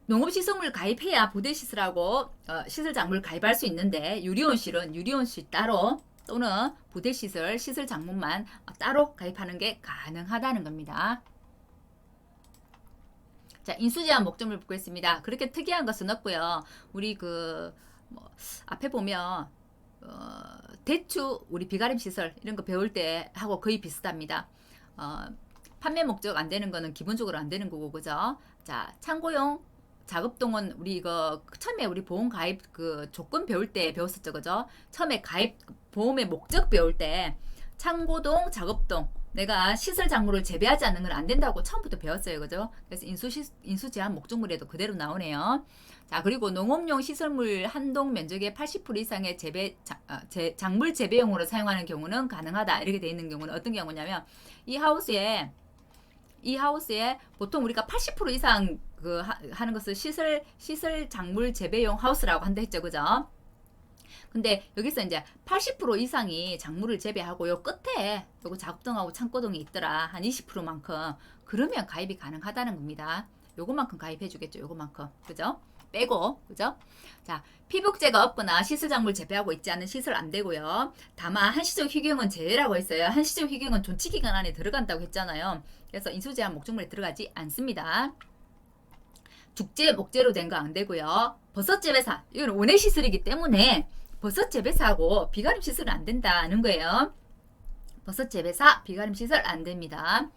농업시설물 가입해야 부대시설하고 시설 작물 가입할 수 있는데 유리온실은 유리온실 따로 또는 부대시설, 시설 작물만 따로 가입하는 게 가능하다는 겁니다. 자, 인수제한 목적물 보겠습니다. 그렇게 특이한 것은 없고요. 우리 앞에 보면 대추 우리 비가림 시설 이런 거 배울 때 하고 거의 비슷합니다. 판매 목적 안 되는 거는 기본적으로 안 되는 거고, 그죠? 자, 창고용 작업동은 우리 이거 처음에 우리 보험 가입 그 조건 배울 때 배웠었죠, 그죠? 처음에 가입 보험의 목적 배울 때 창고동, 작업동 내가 시설 작물을 재배하지 않는 건 안 된다고 처음부터 배웠어요, 그죠? 그래서 인수 제한 목적물에도 그대로 나오네요. 자, 그리고 농업용 시설물 한동 면적의 80% 이상의 작물 재배용으로 사용하는 경우는 가능하다. 이렇게 되어 있는 경우는 어떤 경우냐면 이 하우스에 보통 우리가 80% 이상 하는 것을 시설 작물 재배용 하우스라고 한다 했죠, 그죠? 근데 여기서 이제 80% 이상이 작물을 재배하고 요 끝에 요거 작업동하고 창고동이 있더라. 한 20%만큼. 그러면 가입이 가능하다는 겁니다. 요거만큼 가입해 주겠죠. 요거만큼. 그죠? 빼고. 그죠? 자, 피복제가 없거나 시설 작물 재배하고 있지 않은 시설 안 되고요. 다만 한시적 휴경은 제외라고 했어요. 한시적 휴경은 존치 기간 안에 들어간다고 했잖아요. 그래서 인수제한 목적물에 들어가지 않습니다. 죽재 목재로 된 거 안 되고요. 버섯 재배사. 이건 원예 시설이기 때문에 버섯 재배사하고 비가림 시설은 안 된다는 거예요. 버섯 재배사, 비가림 시설 안 됩니다.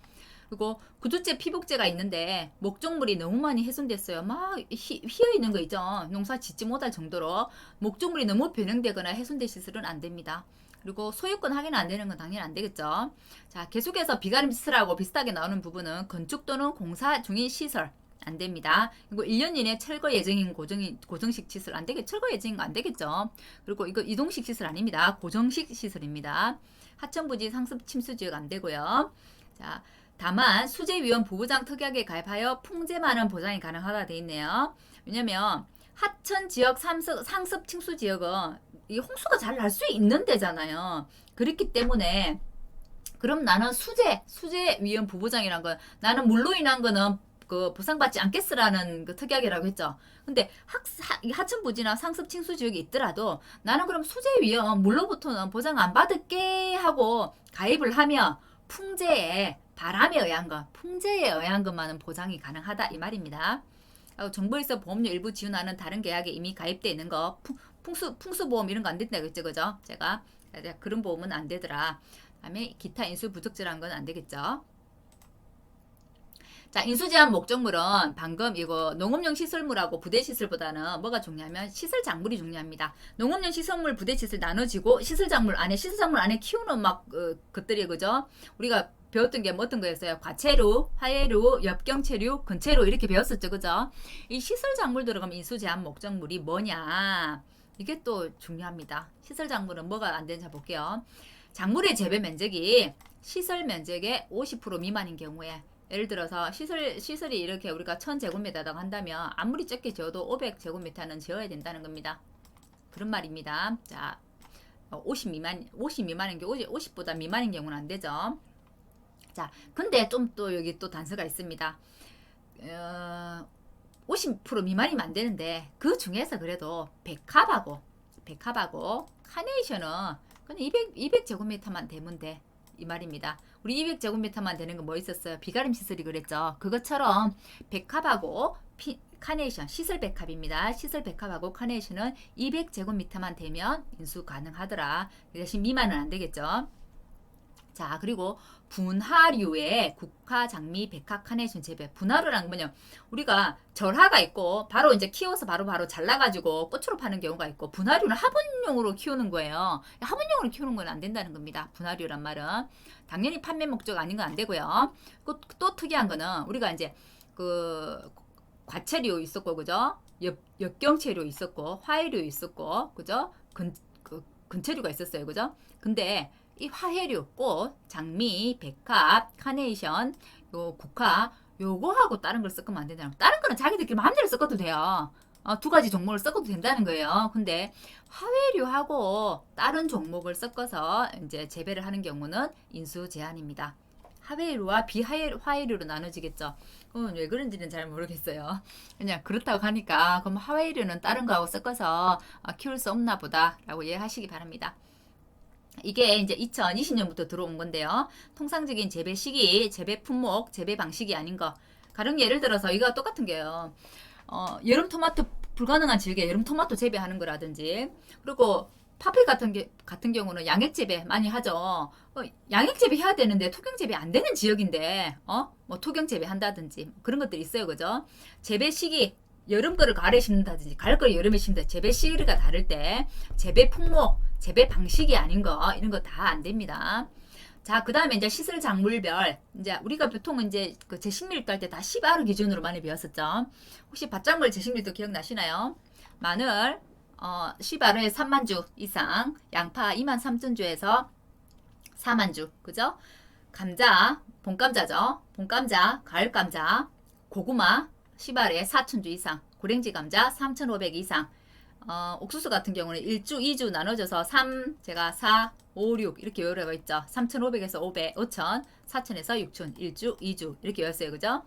그리고 구두재 피복제가 있는데 목종물이 너무 많이 훼손됐어요. 막 휘어 있는 거 있죠. 농사 짓지 못할 정도로 목종물이 너무 변형되거나 훼손된 시설은 안 됩니다. 그리고 소유권 확인 안 되는 건 당연히 안 되겠죠. 자, 계속해서 비가림 시설하고 비슷하게 나오는 부분은 건축 또는 공사 중인 시설 안 됩니다. 그리고 1년 이내 철거 예정인 고정식 시설 안 되겠죠. 철거 예정인 거 안 되겠죠. 그리고 이거 이동식 시설 아닙니다. 고정식 시설입니다. 하천부지 상습 침수 지역 안 되고요. 자, 다만 수재위원 부부장 특약에 가입하여 풍재만은 보장이 가능하다 돼 있네요. 왜냐면 하천 지역 상습 침수 지역은 이 홍수가 잘 날 수 있는 데잖아요. 그렇기 때문에 그럼 나는 수재위원 부부장이란 건 나는 물로 인한 거는 보상받지 않겠으라는 특약이라고 했죠. 근데 하천부지나 상습 칭수 지역이 있더라도 나는 그럼 수재위원 물로부터는 보상 안 받을게 하고 가입을 하면 바람에 의한 것만은 보장이 가능하다 이 말입니다. 정부에서 보험료 일부 지원하는 다른 계약에 이미 가입돼 있는 거 풍수보험 이런 거 안 된다고 했죠, 그죠? 제가 그런 보험은 안 되더라. 그다음에 기타 인수 부적절한 건 안 되겠죠. 자, 인수제한 목적물은 방금 이거 농업용 시설물하고 부대시설보다는 뭐가 중요하면 시설 작물이 중요합니다. 농업용 시설물, 부대시설 나눠지고 시설 작물 안에 키우는 것들이 그죠? 우리가 배웠던 게 뭐 어떤 거였어요? 과채류, 화해류, 엽경채류, 근채류 이렇게 배웠었죠. 그죠? 이 시설 작물 들어가면 인수 제한 목적물이 뭐냐? 이게 또 중요합니다. 시설 작물은 뭐가 안 되는지 볼게요. 작물의 재배 면적이 시설 면적의 50% 미만인 경우에 예를 들어서 시설이 이렇게 우리가 1000제곱미터라고 한다면 아무리 적게 지어도 500제곱미터는 지어야 된다는 겁니다. 그런 말입니다. 자, 50 미만인 경우, 50보다 미만인 경우는 안 되죠. 자, 근데 좀 또 여기 또 단서가 있습니다. 50% 미만이면 안 되는데 그 중에서 그래도 백합하고 카네이션은 그냥 200제곱미터만 되면 돼. 이 말입니다. 우리 200제곱미터만 되는 거 뭐 있었어요? 비가림 시설이 그랬죠. 그것처럼 백합하고 카네이션, 시설 백합입니다. 시설 백합하고 카네이션은 200제곱미터만 되면 인수 가능하더라. 대신 미만은 안 되겠죠. 자, 그리고 분화류의 국화, 장미, 백합, 카네이션 재배. 분화류란 뭐냐? 우리가 절화가 있고 바로 이제 키워서 바로 잘라가지고 꽃으로 파는 경우가 있고, 분화류는 화분용으로 키우는 거예요. 화분용으로 키우는 건 안 된다는 겁니다. 분화류란 말은 당연히 판매 목적 아닌 건 안 되고요. 또 특이한 거는 우리가 이제 그 과채류 있었고, 그죠? 엽경채류 있었고, 화해류 있었고, 그죠? 근채류가 있었어요, 그죠? 근데 이 화해류, 꽃, 장미, 백합, 카네이션, 요 국화, 요거하고 다른 걸 섞으면 안 된다는 거. 다른 거는 자기들끼리 마음대로 섞어도 돼요. 두 가지 종목을 섞어도 된다는 거예요. 근데 화해류하고 다른 종목을 섞어서 이제 재배를 하는 경우는 인수 제한입니다. 화해류와 비화해류로 나눠지겠죠. 왜 그런지는 잘 모르겠어요. 그냥 그렇다고 하니까 그럼 화해류는 다른 거하고 섞어서 키울 수 없나 보다라고 이해하시기 바랍니다. 이게 이제 2020년부터 들어온 건데요. 통상적인 재배 시기, 재배 품목, 재배 방식이 아닌 거. 가령 예를 들어서 이거 똑같은 게요. 여름 토마토 불가능한 지역에 여름 토마토 재배하는 거라든지, 그리고 파프리 같은 경우는 양액 재배 많이 하죠. 양액 재배 해야 되는데 토경 재배 안 되는 지역인데, 뭐 토경 재배 한다든지 그런 것들이 있어요, 그죠? 재배 시기, 여름 거를 가을에 심는다든지 가을 거를 여름에 심는다. 재배 시기가 다를 때 재배 품목, 재배 방식이 아닌 거 이런 거 다 안 됩니다. 자, 그 다음에 이제 시설 작물별, 이제 우리가 보통 이제 그 제식밀도 할 때 다 10R 기준으로 많이 배웠었죠. 혹시 밭작물 제식밀도 기억나시나요? 마늘 10R에 3만 주 이상, 양파 2만 3천 주에서 4만 주, 그죠? 감자, 봄감자죠. 봄감자, 가을감자, 고구마 10R에 4천 주 이상, 고랭지 감자 3,500 이상. 옥수수 같은 경우는 1주, 2주 나눠져서 4, 5, 6 이렇게 요래가 있죠. 3,500에서 500, 5,000, 4,000에서 6,000, 1주, 2주 이렇게 외웠어요. 그죠?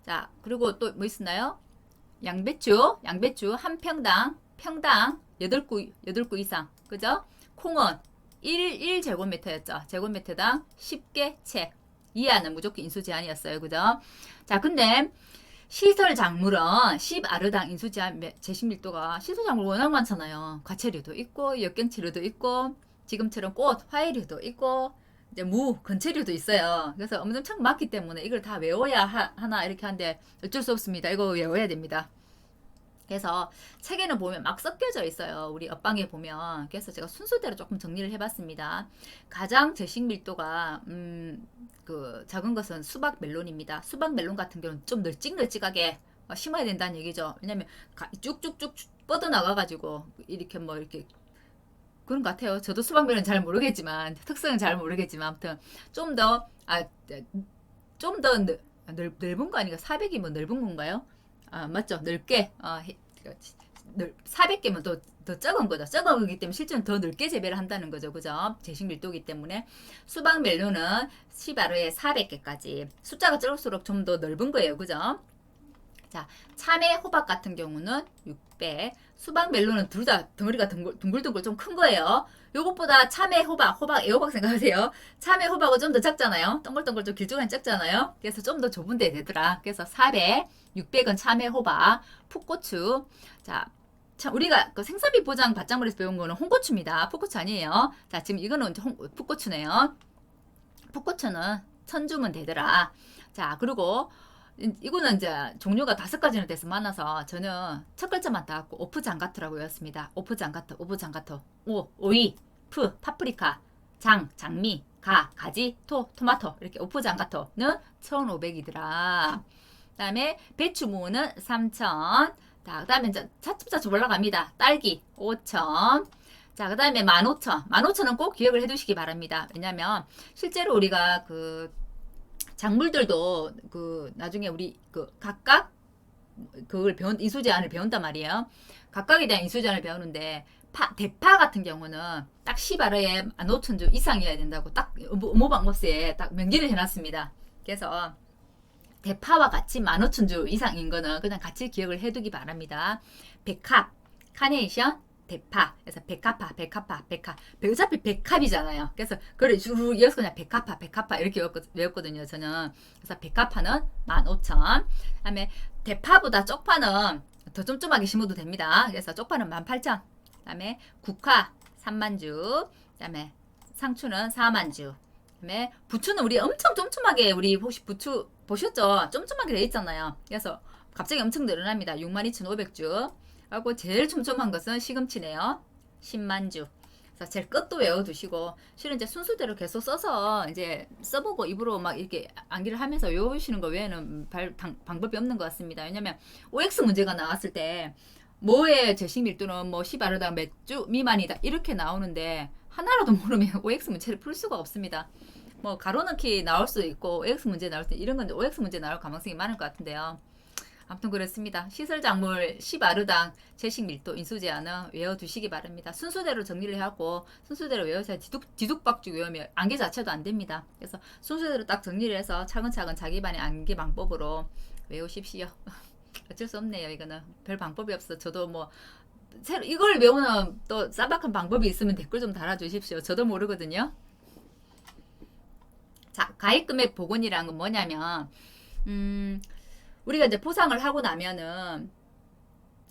자, 그리고 또 뭐 있었나요? 양배추 한 평당 8구 이상. 그죠? 콩은 1제곱미터였죠. 제곱미터당 10개 채 이하는 무조건 인수 제한이었어요. 그죠? 자, 근데 시설 작물은 10아르당 인수 제식 밀도가 시설 작물 워낙 많잖아요. 과채류도 있고 역경채류도 있고 지금처럼 꽃, 화해류도 있고 이제 근채류도 있어요. 그래서 엄청 많기 때문에 이걸 다 외워야 하나 이렇게 하는데 어쩔 수 없습니다. 이거 외워야 됩니다. 그래서 책에는 보면 막 섞여져 있어요. 우리 옆방에 보면. 그래서 제가 순서대로 조금 정리를 해봤습니다. 가장 제식 밀도가 그 작은 것은 수박 멜론입니다. 수박 멜론 같은 경우는 좀 널찍널찍하게 심어야 된다는 얘기죠. 왜냐면 쭉쭉쭉 뻗어나가가지고 이렇게 뭐 이렇게 그런 것 같아요. 저도 수박 멜론 잘 모르겠지만 특성은 잘 모르겠지만 아무튼 좀 더 넓은 거 아닌가? 400이 뭐 넓은 건가요? 맞죠. 넓게 400개면 더 적은 거죠. 적은 거기 때문에 실제는 더 넓게 재배를 한다는 거죠. 그죠? 제식 밀도이기 때문에 수박 멜론은 10아르에 400개까지 숫자가 적을수록 좀 더 넓은 거예요. 그죠? 자, 참외, 호박 같은 경우는 600. 수박 멜론은 둘 다 덩어리가 둥글둥글 좀 큰 거예요. 요것보다 참외, 호박, 애호박 생각하세요. 참외, 호박은 좀 더 작잖아요. 동글동글 좀 길쭉한 작잖아요. 그래서 좀 더 좁은 데 되더라. 그래서 400, 600은 참외, 호박, 풋고추. 자, 우리가 그 생산비 보장 밭작물에서 배운 거는 홍고추입니다. 풋고추 아니에요. 자, 지금 이거는 풋고추네요. 풋고추는 1000주면 되더라. 자, 그리고 이거는 이제 종류가 5가지나 돼서 많아서 저는 첫 글자만 따갖고 오프장가토라고 외웠습니다. 오프장가토, 오이, 파프리카, 장미, 가지, 토마토 이렇게 오프장가토는 1,500이더라. 그다음에 배추무는 3,000. 자, 그다음에 이제 차츰차츰 올라갑니다. 딸기 5,000. 자, 그다음에 15,000. 15,000은 꼭 기억을 해두시기 바랍니다. 왜냐면 실제로 우리가 그 작물들도 그 나중에 우리 그 각각 그걸 인수제한을 배운단 말이에요. 각각에 대한 인수제한을 배우는데 대파 같은 경우는 딱 10알에 15,000주 이상이어야 된다고 딱 의무방법세에 딱 명기를 해놨습니다. 그래서 대파와 같이 15,000주 이상인 거는 그냥 같이 기억을 해두기 바랍니다. 백합, 카네이션, 대파. 그래서 백합파. 어차피 백합이잖아요. 그래서 그걸 쭉 이어서 그냥 백합파 이렇게 외웠거든요. 저는. 그래서 백합파는 15,000. 그다음에 대파보다 쪽파는 더 쫌쫌하게 심어도 됩니다. 그래서 쪽파는 18,000. 그다음에 국화 30,000주. 그다음에 상추는 40,000주. 그다음에 부추는 우리 엄청 쫌쫌하게 우리 혹시 부추 보셨죠? 쫌쫌하게 돼 있잖아요. 그래서 갑자기 엄청 늘어납니다. 62,500주. 하고 제일 촘촘한 것은 시금치네요. 100,000주. 그래서 제일 끝도 외워두시고 실은 이제 순수대로 계속 써서 이제 써보고 입으로 막 이렇게 암기를 하면서 외우시는 거 외에는 방법이 없는 것 같습니다. 왜냐면 OX 문제가 나왔을 때 뭐의 제식 밀도는 뭐 10알이다 몇 주 미만이다 이렇게 나오는데 하나라도 모르면 OX 문제를 풀 수가 없습니다. 뭐 가로 넣기 나올 수도 있고 OX 문제 나올 때 이런 건데 OX 문제 나올 가능성이 많을 것 같은데요. 아무튼 그렇습니다. 시설작물 10아르당 제식 밀도 인수제한은 외워두시기 바랍니다. 순수대로 정리를 해갖고 순수대로 외우셔야 뒤죽박죽 외우면 암기 자체도 안 됩니다. 그래서 순수대로 딱 정리를 해서 차근차근 자기만의 암기 방법으로 외우십시오. 어쩔 수 없네요. 이거는 별 방법이 없어. 저도 뭐 새로 이걸 외우는 또 쌈박한 방법이 있으면 댓글 좀 달아주십시오. 저도 모르거든요. 자, 가입금액 복원이라는 건 뭐냐면 우리가 이제 포상을 하고 나면은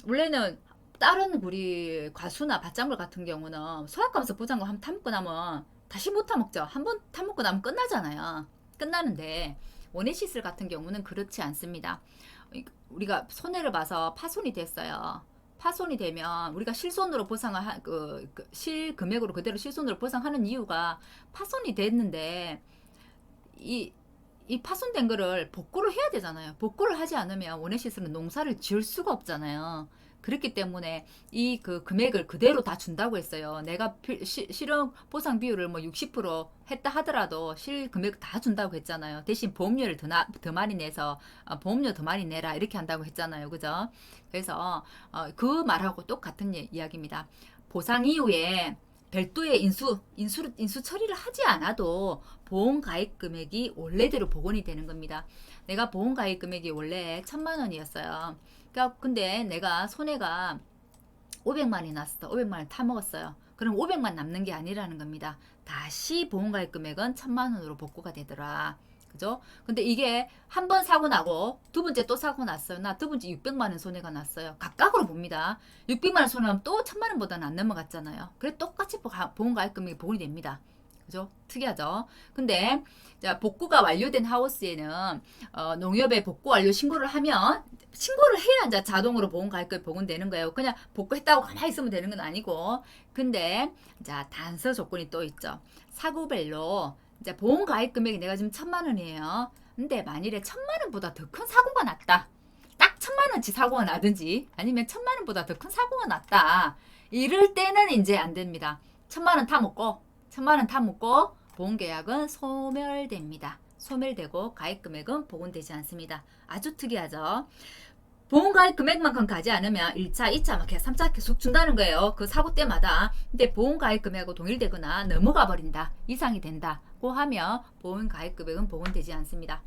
원래는 다른 우리 과수나 밭작물 같은 경우는 소약감사 포장거 한번 타먹고 나면 다시 못 타먹죠. 한번 타먹고 나면 끝나잖아요. 끝나는데 원액시슬 같은 경우는 그렇지 않습니다. 우리가 손해를 봐서 파손이 됐어요. 파손이 되면 우리가 실손으로 보상을 실금액으로 그대로 실손으로 보상하는 이유가 파손이 됐는데 이 파손된 거를 복구를 해야 되잖아요. 복구를 하지 않으면 원액시설은 농사를 지을 수가 없잖아요. 그렇기 때문에 이 그 금액을 그대로 다 준다고 했어요. 내가 실용 보상 비율을 뭐 60% 했다 하더라도 실 금액 다 준다고 했잖아요. 대신 보험료를 더 많이 내서 보험료 더 많이 내라 이렇게 한다고 했잖아요. 그죠? 그래서 그 말하고 똑같은 이야기입니다. 보상 이후에 별도의 인수 처리를 하지 않아도 보험 가입 금액이 원래대로 복원이 되는 겁니다. 내가 보험 가입 금액이 원래 1,000만 원이었어요. 그러니까 근데 내가 손해가 500만이 났어. 500만을 타먹었어요. 그럼 500만 남는 게 아니라는 겁니다. 다시 보험 가입 금액은 1,000만 원으로 복구가 되더라. 그죠? 근데 이게 한 번 사고 나고 두 번째 또 사고 났어요. 나 두 번째 600만 원 손해가 났어요. 각각으로 봅니다. 600만 원 손해하면 또 1,000만 원보다는 안 넘어갔잖아요. 그래 똑같이 보험 가입 금액이 복원이 됩니다. 그죠? 특이하죠? 근데 자, 복구가 완료된 하우스에는 농협에 복구 완료 신고를 하면 신고를 해야 이제 자동으로 보험 가입금이 복원되는 거예요. 그냥 복구했다고 가만히 있으면 되는 건 아니고. 근데 자, 단서 조건이 또 있죠. 사고별로 이제 보험 가입 금액이 내가 지금 1,000만 원이에요. 근데 만일에 1,000만 원보다 더 큰 사고가 났다. 딱 1,000만 원치 사고가 나든지 아니면 1,000만 원보다 더 큰 사고가 났다. 이럴 때는 이제 안 됩니다. 1,000만 원 타먹고 1,000만 원 타먹고 보험계약은 소멸됩니다. 소멸되고 가입 금액은 복원되지 않습니다. 아주 특이하죠. 보험 가입 금액만큼 가지 않으면 1차, 2차, 막 3차 계속 준다는 거예요. 그 사고 때마다. 근데 보험 가입 금액하고 동일되거나 넘어가 버린다. 이상이 된다고 하면 보험 가입 금액은 복원되지 않습니다.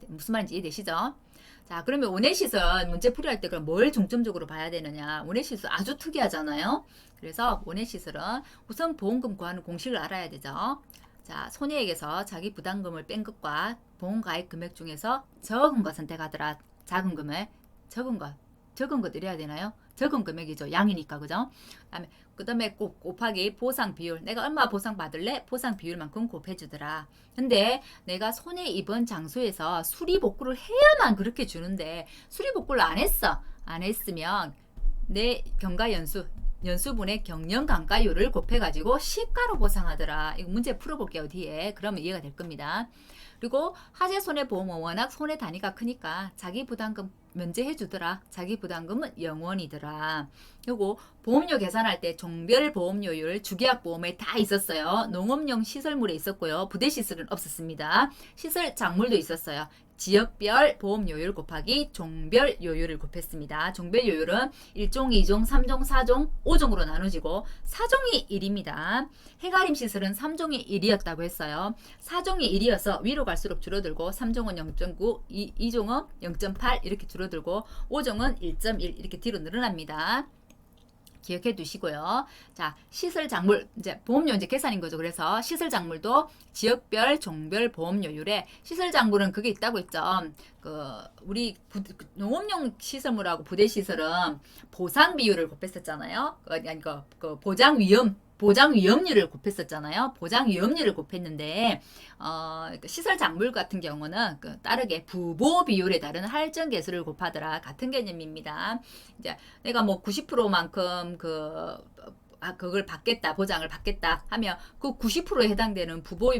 무슨 말인지 이해되시죠? 자, 그러면 원액시설 문제 풀이할 때 그럼 뭘 중점적으로 봐야 되느냐? 원액시설 아주 특이하잖아요. 그래서 원액시설은 우선 보험금 구하는 공식을 알아야 되죠. 자, 손해액에서 자기 부담금을 뺀 것과 보험 가입 금액 중에서 적은 거 선택하더라. 작은 금액, 적은 것 이래야 되나요? 적은 금액이죠. 양이니까, 그죠? 그 다음에 꼭 곱하기 보상 비율. 내가 얼마 보상 받을래? 보상 비율만큼 곱해주더라. 근데 내가 손해 입은 장소에서 수리 복구를 해야만 그렇게 주는데 수리 복구를 안 했어. 안 했으면 내 경과 연수 연수분의 경영감가율을 곱해가지고 시가로 보상하더라. 이거 문제 풀어볼게요, 뒤에. 그러면 이해가 될 겁니다. 그리고 하재손해보험은 워낙 손해 단위가 크니까 자기 부담금 면제해 주더라. 자기 부담금은 0원이더라. 그리고 보험료 계산할 때 종별 보험료율 주계약 보험에 다 있었어요. 농업용 시설물에 있었고요. 부대 시설은 없었습니다. 시설 작물도 있었어요. 지역별 보험료율 곱하기 종별 요율을 곱했습니다. 종별 요율은 1종, 2종, 3종, 4종, 5종으로 나눠지고 4종이 1입니다. 해가림 시설은 3종이 1이었다고 했어요. 4종이 1이어서 위로 갈수록 줄어들고 3종은 0.9, 2종은 0.8 이렇게 줄어들고 5종은 1.1 이렇게 뒤로 늘어납니다. 기억해 두시고요. 자, 시설 작물, 이제 보험료 이제 계산인 거죠. 그래서 시설 작물도 지역별, 종별 보험료율에 시설 작물은 그게 있다고 했죠. 우리 농업용 시설물하고 부대 시설은 보상 비율을 곱했었잖아요. 보장 위험률을 곱했었잖아요. 보장 위험률을 곱했는데 시설 작물 같은 경우는 따르게 부보 비율에 따른 할증 개수를 곱하더라. 같은 개념입니다. 이제 내가 뭐 90%만큼 그걸 받겠다, 보장을 받겠다 하면 그 90%에 해당되는 부보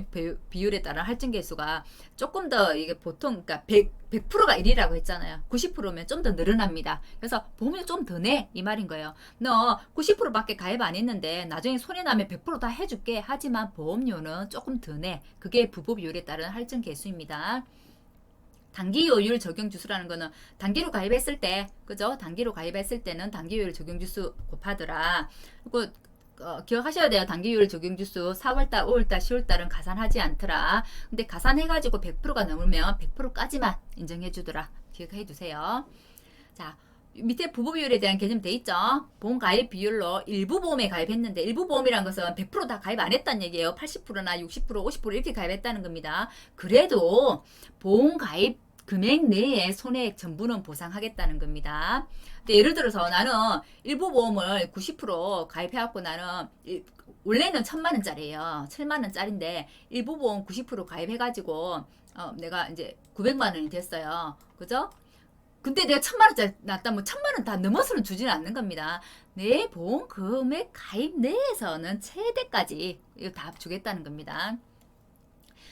비율에 따른 할증 개수가 조금 더 이게 보통 그러니까 100%가 1이라고 했잖아요. 90%면 좀 더 늘어납니다. 그래서 보험료 좀 더 내 이 말인 거예요. 너 90%밖에 가입 안 했는데 나중에 손해 나면 100% 다 해줄게. 하지만 보험료는 조금 더 내. 그게 부보 비율에 따른 할증 개수입니다. 단기요율 적용주수라는 거는 단기로 가입했을 때, 그죠? 단기로 가입했을 때는 단기요율 적용주수 곱하더라. 그리고 기억하셔야 돼요. 단기요율 적용주수 4월달, 5월달, 10월달은 가산하지 않더라. 근데 가산해가지고 100%가 넘으면 100%까지만 인정해주더라. 기억해 두세요. 자, 밑에 부보비율에 대한 개념 돼 있죠? 보험 가입 비율로 일부 보험에 가입했는데 일부 보험이란 것은 100% 다 가입 안 했다는 얘기예요. 80%나 60%, 50% 이렇게 가입했다는 겁니다. 그래도 보험 가입 금액 내에 손해액 전부는 보상하겠다는 겁니다. 근데 예를 들어서 나는 일부 보험을 90% 가입해갖고 나는 원래는 1,000만원짜리예요. 7만원짜리인데 일부 보험 90% 가입해가지고 내가 이제 900만원이 됐어요. 그죠? 근데 내가 1,000만원짜리 났다면 1,000만원 다 넘어서는 주지는 않는 겁니다. 내 보험 금액 가입 내에서는 최대까지 이거 다 주겠다는 겁니다.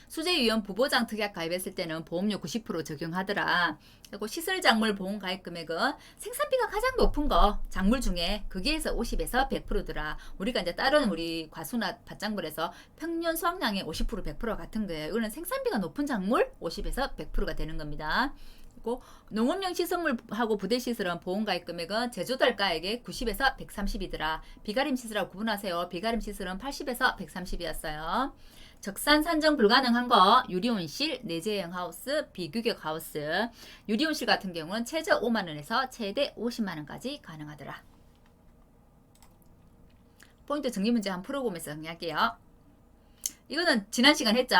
수재위험 부보장 특약 가입했을 때는 보험료 90% 적용하더라. 그리고 시설작물 보험 가입 금액은 생산비가 가장 높은 거 작물 중에 거기에서 50에서 100%더라. 우리가 이제 다른 우리 과수나 밭작물에서 평년 수확량의 50% 100% 같은 거예요. 이거는 생산비가 높은 작물 50에서 100%가 되는 겁니다. 그리고 농업용 시설물하고 부대 시설은 보험 가입 금액은 제조달가액의 90에서 130이더라. 비가림 시설하고 구분하세요. 비가림 시설은 80에서 130이었어요. 적산 산정 불가능한 거 유리온실, 내재형 하우스, 비규격 하우스. 유리온실 같은 경우는 최저 5만원에서 최대 50만원까지 가능하더라. 포인트 정리 문제 한번 풀어보면서 정리할게요. 이거는 지난 시간 했죠.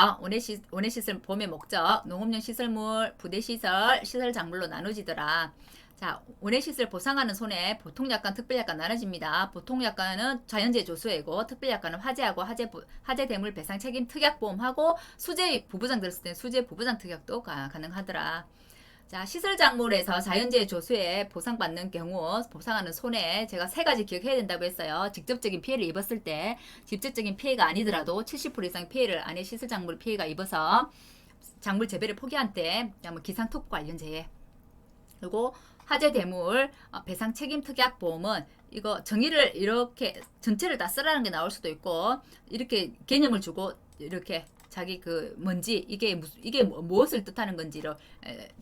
원해시설 보험의 목적, 농업용 시설물, 부대시설, 시설작물로 나눠지더라. 자, 원해시설 보상하는 손해 보통약관, 특별약관 나눠집니다. 보통약관은 자연재해 조수해고 특별약관은 화재하고 화재 대물 배상 책임 특약보험하고 수재 부부장 들었을 때 수재 부부장 특약도 가능하더라. 자, 시설작물에서 자연재해 조수에 보상받는 경우 보상하는 손해 제가 3가지 기억해야 된다고 했어요. 직접적인 피해를 입었을 때 직접적인 피해가 아니더라도 70% 이상 피해를 안에 시설작물 피해가 입어서 작물 재배를 포기한 때 기상특보 관련 재해. 그리고 화재 대물 배상 책임 특약 보험은 이거 정의를 이렇게 전체를 다 쓰라는 게 나올 수도 있고 이렇게 개념을 주고 이렇게 자기 뭔지 이게 무엇을 뜻하는 건지를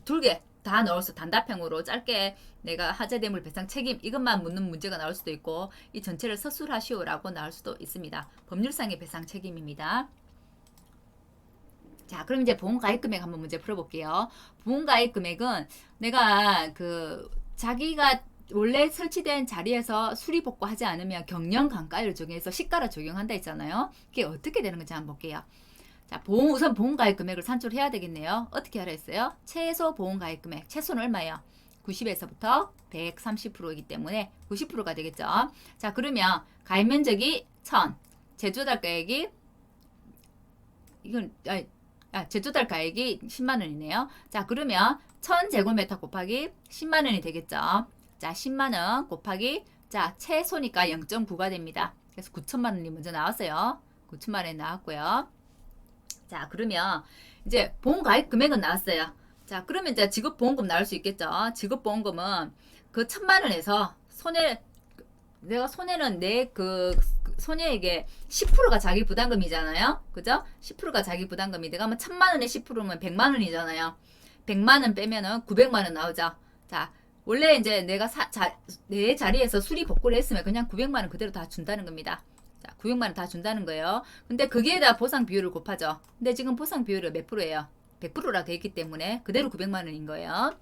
2개 다 넣어서 단답형으로 짧게 내가 화재 대물 배상 책임 이것만 묻는 문제가 나올 수도 있고 이 전체를 서술하시오라고 나올 수도 있습니다. 법률상의 배상 책임입니다. 자, 그럼 이제 보험가입 금액 한번 문제 풀어볼게요. 보험가입 금액은 내가 자기가 원래 설치된 자리에서 수리복구하지 않으면 경영감가율 적용해서 시가로 적용한다 했잖아요. 그게 어떻게 되는 건지 한번 볼게요. 자, 우선 보험가입 금액을 산출해야 되겠네요. 어떻게 하라 했어요? 최소 보험가입 금액. 최소는 얼마예요? 90에서부터 130%이기 때문에 90%가 되겠죠. 자, 그러면 가입 면적이 1000, 제조달가액이 제조달 가액이 10만원이네요. 자, 그러면 1000제곱미터 곱하기 10만원이 되겠죠. 자, 10만원 곱하기 자, 최소니까 0.9가 됩니다. 그래서 9천만 원이 먼저 나왔어요. 9천만 원이 나왔고요. 자, 그러면 이제 보험가입 금액은 나왔어요. 자, 그러면 이제 지급보험금 나올 수 있겠죠. 지급보험금은 그 1,000만 원에서 내가 손해는 내 손해액의 10%가 자기 부담금이잖아요. 그죠? 10%가 자기 부담금이 내가 하면 1,000만 원에 10%면 100만 원이잖아요. 100만 원 빼면은 900만 원 나오죠. 자, 원래 이제 내가 내 자리에서 수리 복구를 했으면 그냥 900만 원 그대로 다 준다는 겁니다. 자, 900만 원 다 준다는 거예요. 근데 거기에다 보상 비율을 곱하죠. 근데 지금 보상 비율이 몇 프로예요? 100%라 돼 있기 때문에 그대로 900만 원인 거예요.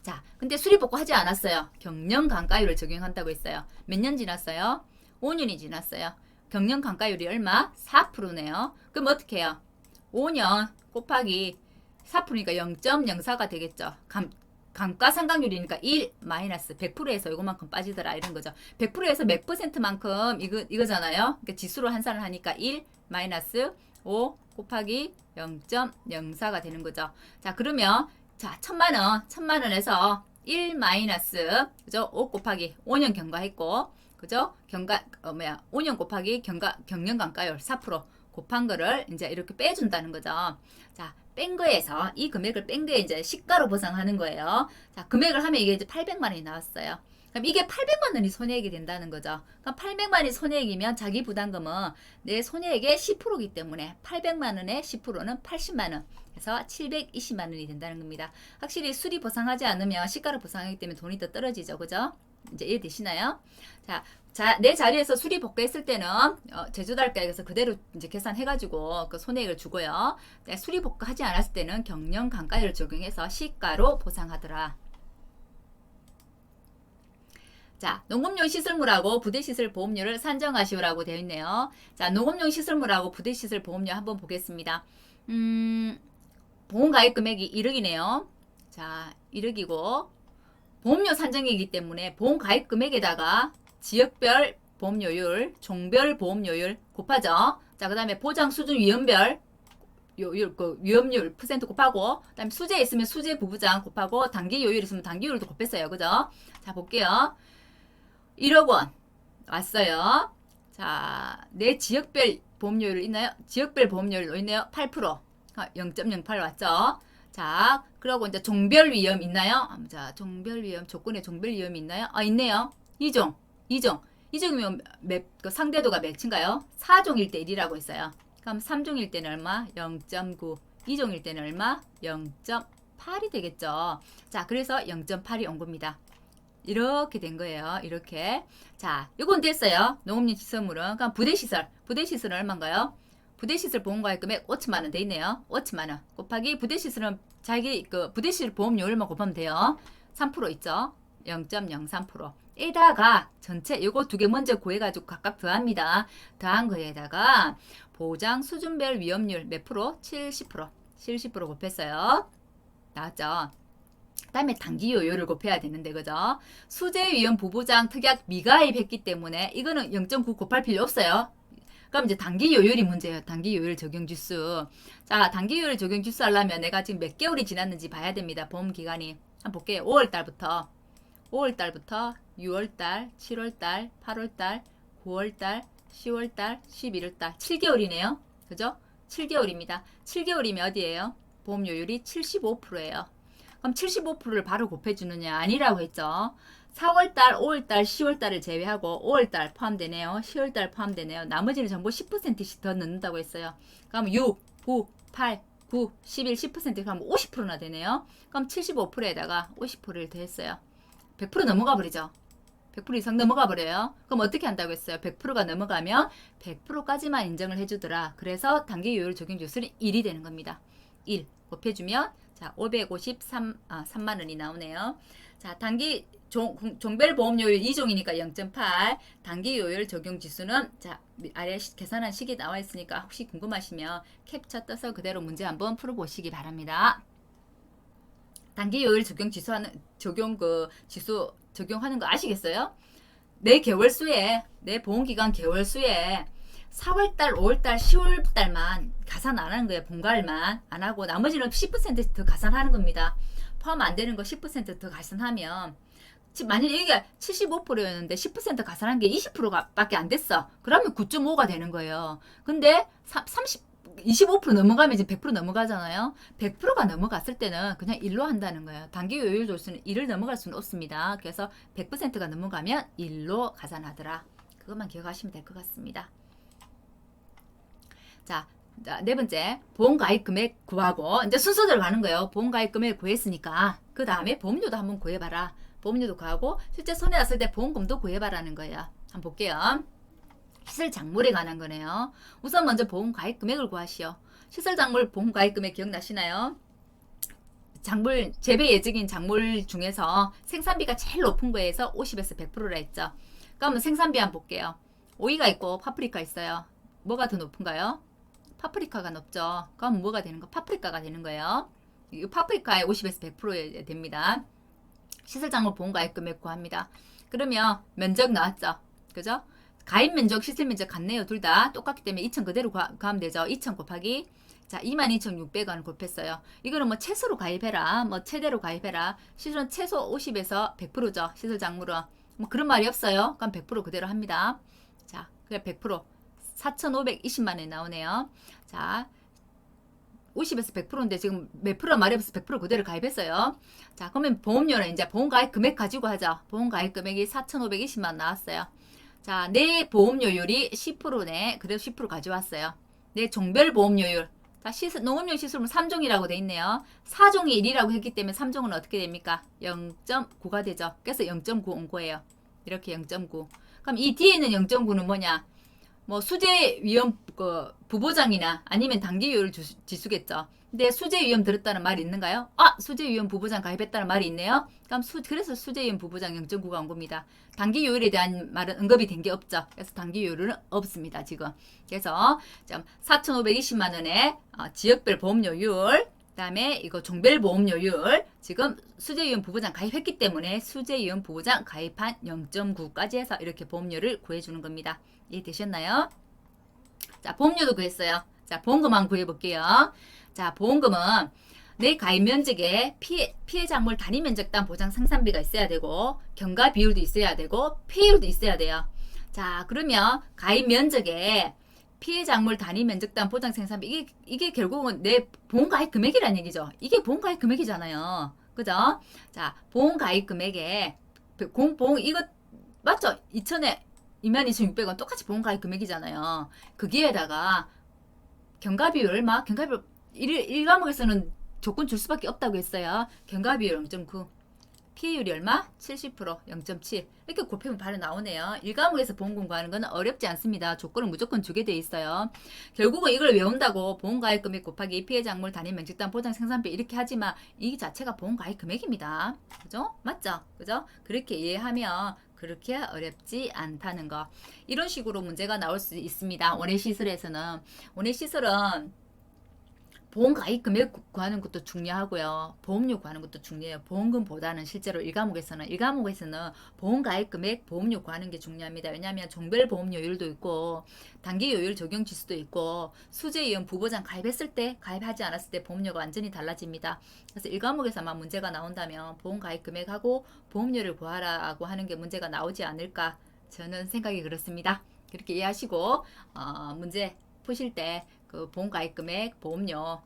자, 근데 수리 복구 하지 않았어요. 경영 감가율을 적용한다고 했어요. 몇 년 지났어요? 5년이 지났어요. 경영 감가율이 얼마? 4%네요. 그럼 어떻게 해요? 5년 곱하기 4%니까 0.04가 되겠죠. 감가상각률이니까 1 마이너스 100%에서 이거만큼 빠지더라 이런 거죠. 100%에서 몇 %만큼 이거잖아요. 그러니까 지수로 환산을 하니까 1 마이너스 5 곱하기 0.04가 되는 거죠. 자, 그러면 자, 1,000만 원에서 1 마이너스 그죠? 5 곱하기 5년 경과했고 그죠? 5년 곱하기 경영 감가율 4% 곱한 거를 이제 이렇게 빼준다는 거죠. 자, 뺀 거에서 이 금액을 뺀 게 이제 시가로 보상하는 거예요. 자, 금액을 하면 이게 이제 800만 원이 나왔어요. 그럼 이게 800만 원이 손해액이 된다는 거죠. 그럼 800만 원이 손해액이면 자기 부담금은 내 손해액의 10%이기 때문에 800만 원의 10%는 80만 원. 그래서 720만 원이 된다는 겁니다. 확실히 수리 보상하지 않으면 시가로 보상하기 때문에 돈이 더 떨어지죠. 그죠? 이제 이해되시나요? 자, 내 자리에서 수리 복구했을 때는 제조달가에서 그대로 이제 계산해가지고 그 손해액을 주고요. 수리 복구하지 않았을 때는 경영 감가율을 적용해서 시가로 보상하더라. 자, 농업용 시설물하고 부대시설 보험료를 산정하시오라고 되어 있네요. 자, 농업용 시설물하고 부대시설 보험료 한번 보겠습니다. 보험가입 금액이 1억이네요. 자, 1억이고 보험료 산정이기 때문에 보험가입 금액에다가 지역별 보험료율, 종별 보험료율 곱하죠. 자, 그 다음에 보장 수준 위험별 위험률 퍼센트 곱하고 그다음에 수재 있으면 수재 부부장 곱하고 단기 요율 있으면 단기 요율도 곱했어요. 그죠? 자, 볼게요. 1억 원 왔어요. 자, 내 지역별 보험료율 있나요? 지역별 보험료율 있네요. 8%. 0.08 왔죠? 자, 그리고 이제 종별 위험 있나요? 자, 종별 위험 조건에 종별 위험이 있나요? 있네요. 2종이면 그 상대도가 몇인가요? 4종일 때 1이라고 있어요. 그럼 3종일 때는 얼마? 0.9. 2종일 때는 얼마? 0.8이 되겠죠. 자, 그래서 0.8이 온 겁니다. 이렇게 된 거예요. 이렇게. 자, 요건 됐어요. 농업용 시설물은. 그럼 부대시설은 얼마인가요? 부대시설 보험가입 금액 5천만 원 돼 있네요. 5천만 원 곱하기 부대시설은 자기 그 부대시설 보험료율만 곱하면 돼요. 3% 있죠. 0.03%. 에다가 전체 요거 두 개 먼저 구해가지고 각각 더합니다. 더한 거에다가 보장 수준별 위험률 몇 프로? 70%. 70% 곱했어요. 나왔죠? 그 다음에 단기 요율을 곱해야 되는데 그죠? 수재 위험 부부장 특약 미가입했기 때문에 이거는 0.9 곱할 필요 없어요. 그럼 이제 단기 요율이 문제예요. 단기 요율 적용 지수. 자, 단기 요율 적용 지수 하려면 내가 지금 몇 개월이 지났는지 봐야 됩니다. 보험 기간이. 한번 볼게요. 5월달부터 6월달, 7월달, 8월달, 9월달, 10월달, 11월달 7개월이네요. 그죠? 7개월입니다. 7개월이면 어디예요? 보험료율이 75%예요. 그럼 75%를 바로 곱해주느냐? 아니라고 했죠. 4월달, 5월달, 10월달을 제외하고 5월달 포함되네요. 10월달 포함되네요. 나머지는 전부 10%씩 더 넣는다고 했어요. 그럼 6, 9, 8, 9, 11, 10% 그럼 50%나 되네요. 그럼 75%에다가 50%를 더했어요. 100% 넘어가 버리죠. 100% 이상 넘어가 버려요. 그럼 어떻게 한다고 했어요? 100%가 넘어가면 100%까지만 인정을 해주더라. 그래서 단기 요율 적용 지수는 1이 되는 겁니다. 1 곱해주면 자 3만 원이 나오네요. 자, 단기 종별 보험료율 2종이니까 0.8. 단기 요율 적용 지수는 자 아래 계산한 식이 나와 있으니까 혹시 궁금하시면 캡처 떠서 그대로 문제 한번 풀어보시기 바랍니다. 단기 요율 적용 지수 적용하는 거 아시겠어요? 내 개월수에 내 보험기간 개월수에 4월달, 5월달, 10월달만 가산 안 하는 거예요. 본가을만 안 하고 나머지는 10% 더 가산하는 겁니다. 포함 안 되는 거 10% 더 가산하면 만약에 이게 75%였는데 10% 가산한 게 20%밖에 안 됐어. 그러면 9.5가 되는 거예요. 근데 25% 넘어가면 이제 100% 넘어가잖아요. 100%가 넘어갔을 때는 그냥 1로 한다는 거예요. 단기 요율 조수는 1을 넘어갈 수는 없습니다. 그래서 100%가 넘어가면 1로 가산하더라. 그것만 기억하시면 될 것 같습니다. 자, 네 번째, 보험가입 금액 구하고, 이제 순서대로 가는 거예요. 보험가입 금액 구했으니까, 그 다음에 보험료도 한번 구해봐라. 보험료도 구하고, 실제 손해 났을 때 보험금도 구해봐라는 거예요. 한번 볼게요. 시설 작물에 관한 거네요. 우선 먼저 보험가입 금액을 구하시오. 시설 작물 보험가입 금액 기억나시나요? 작물, 재배 예정인 작물 중에서 생산비가 제일 높은 거에서 50에서 100%라 했죠. 그러면 생산비 한번 볼게요. 오이가 있고 파프리카 있어요. 뭐가 더 높은가요? 파프리카가 높죠. 그럼 뭐가 되는 거? 파프리카가 되는 거예요. 이 파프리카의 50에서 100% 됩니다. 시설작물 보험가입 금액 구합니다. 그러면 면적 나왔죠. 그죠? 가입 면적, 시설 면적 같네요. 둘 다 똑같기 때문에 2,000 그대로 구하면 되죠. 2,000 곱하기 자 22,600원 곱했어요. 이거는 뭐 최소로 가입해라. 뭐 최대로 가입해라. 시설은 최소 50에서 100%죠. 시설작물은. 뭐 그런 말이 없어요. 그럼 100% 그대로 합니다. 자, 그래 100% 4,520만 원이 나오네요. 자, 50에서 100%인데 지금 몇 프로 말이 없어서 100% 그대로 가입했어요. 자, 그러면 보험료는 이제 보험가입 금액 가지고 하자. 보험가입 금액이 4,520만 원 나왔어요. 자, 내 보험료율이 10%네. 그대로 10% 가져왔어요. 내 종별 보험료율. 자, 농업용 시설은 3종이라고 돼 있네요. 4종이 1이라고 했기 때문에 3종은 어떻게 됩니까? 0.9가 되죠. 그래서 0.9 온 거예요. 이렇게 0.9. 그럼 이 뒤에 있는 0.9는 뭐냐? 뭐 수재 위험 부보장이나 아니면 단기 요율 지수겠죠. 근데 수재 위험 들었다는 말이 있는가요? 아, 수재 위험 부보장 가입했다는 말이 있네요. 그럼 그래서 수재 위험 부보장 0.9가 온 겁니다. 단기 요율에 대한 말은 언급이 된 게 없죠. 그래서 단기 요율은 없습니다, 지금. 그래서 4,520만 원의 지역별 보험료율, 그다음에 이거 종별 보험료율, 지금 수재위험 부보장 가입했기 때문에 수재위험 부보장 가입한 0.9까지 해서 이렇게 보험료를 구해주는 겁니다. 이해되셨나요? 자, 보험료도 구했어요. 자, 보험금 한번 구해볼게요. 자, 보험금은 내 가입 면적에 피해 작물 단위 면적당 보장 생산비가 있어야 되고 경과 비율도 있어야 되고 폐율도 있어야 돼요. 자, 그러면 가입 면적에 피해 작물 단위 면적당 보장 생산비 이게 결국은 내 보험가입 금액이라는 얘기죠. 이게 보험가입 금액이잖아요. 그죠? 자, 보험가입 금액에 보험 이거 맞죠? 2,000에 22,600원 똑같이 보험가입 금액이잖아요. 거기에다가 경과비율 얼마? 경과비율 1과목에서는 조건 줄 수밖에 없다고 했어요. 경과비율 0.9. 피해율이 얼마? 70%, 0.7. 이렇게 곱하면 바로 나오네요. 1과목에서 보험금 구하는 건 어렵지 않습니다. 조건은 무조건 주게 돼 있어요. 결국은 이걸 외운다고 보험가입 금액 곱하기 피해 작물 단위 면적당 보장 생산비 이렇게 하지만 이 자체가 보험가입 금액입니다. 그죠? 맞죠? 그죠? 그렇게 이해하면 그렇게 어렵지 않다는 거. 이런 식으로 문제가 나올 수 있습니다. 원해시설에서는. 원해시설은 보험가입 금액 구하는 것도 중요하고요. 보험료 구하는 것도 중요해요. 보험금보다는 실제로 1과목에서는 보험가입 금액, 보험료 구하는 게 중요합니다. 왜냐하면 종별 보험료율도 있고 단기 요율 적용 지수도 있고 수재위험 부보장 가입했을 때, 가입하지 않았을 때 보험료가 완전히 달라집니다. 그래서 1과목에서만 문제가 나온다면 보험가입 금액하고 보험료를 구하라고 하는 게 문제가 나오지 않을까 저는 생각이 그렇습니다. 그렇게 이해하시고 문제 푸실 때 그 보험가입 금액, 보험료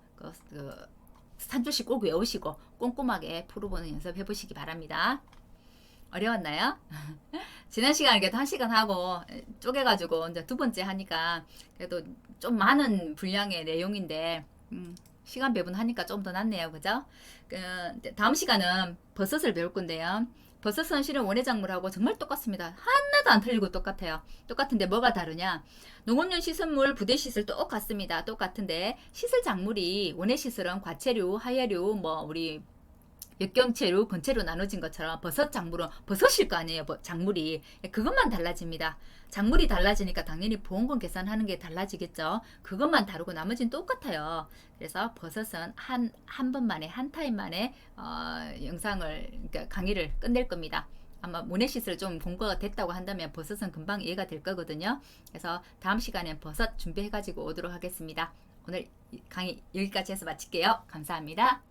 한 줄씩 꼭 외우시고 꼼꼼하게 풀어보는 연습 해보시기 바랍니다. 어려웠나요? 지난 시간에 그래도 1시간 하고 쪼개가지고 이제 두 번째 하니까 그래도 좀 많은 분량의 내용인데 시간 배분하니까 좀 더 낫네요. 그죠? 다음 시간은 버섯을 배울 건데요. 버섯은 실은 원예작물하고 정말 똑같습니다. 하나도 안 틀리고 똑같아요. 똑같은데 뭐가 다르냐? 농업용 시설물, 부대시설 똑같습니다. 똑같은데 시설작물이 원예시설은 과체류, 하해류, 뭐 우리 역경체류, 건체로 나눠진 것처럼 버섯 작물은 버섯일 거 아니에요. 작물이. 그것만 달라집니다. 작물이 달라지니까 당연히 보험금 계산하는 게 달라지겠죠. 그것만 다르고 나머지는 똑같아요. 그래서 버섯은 한 번만에, 한 타임 만에 영상을, 그러니까 강의를 끝낼 겁니다. 아마 모네시스를 좀 공부가 됐다고 한다면 버섯은 금방 이해가 될 거거든요. 그래서 다음 시간엔 버섯 준비해가지고 오도록 하겠습니다. 오늘 강의 여기까지 해서 마칠게요. 감사합니다.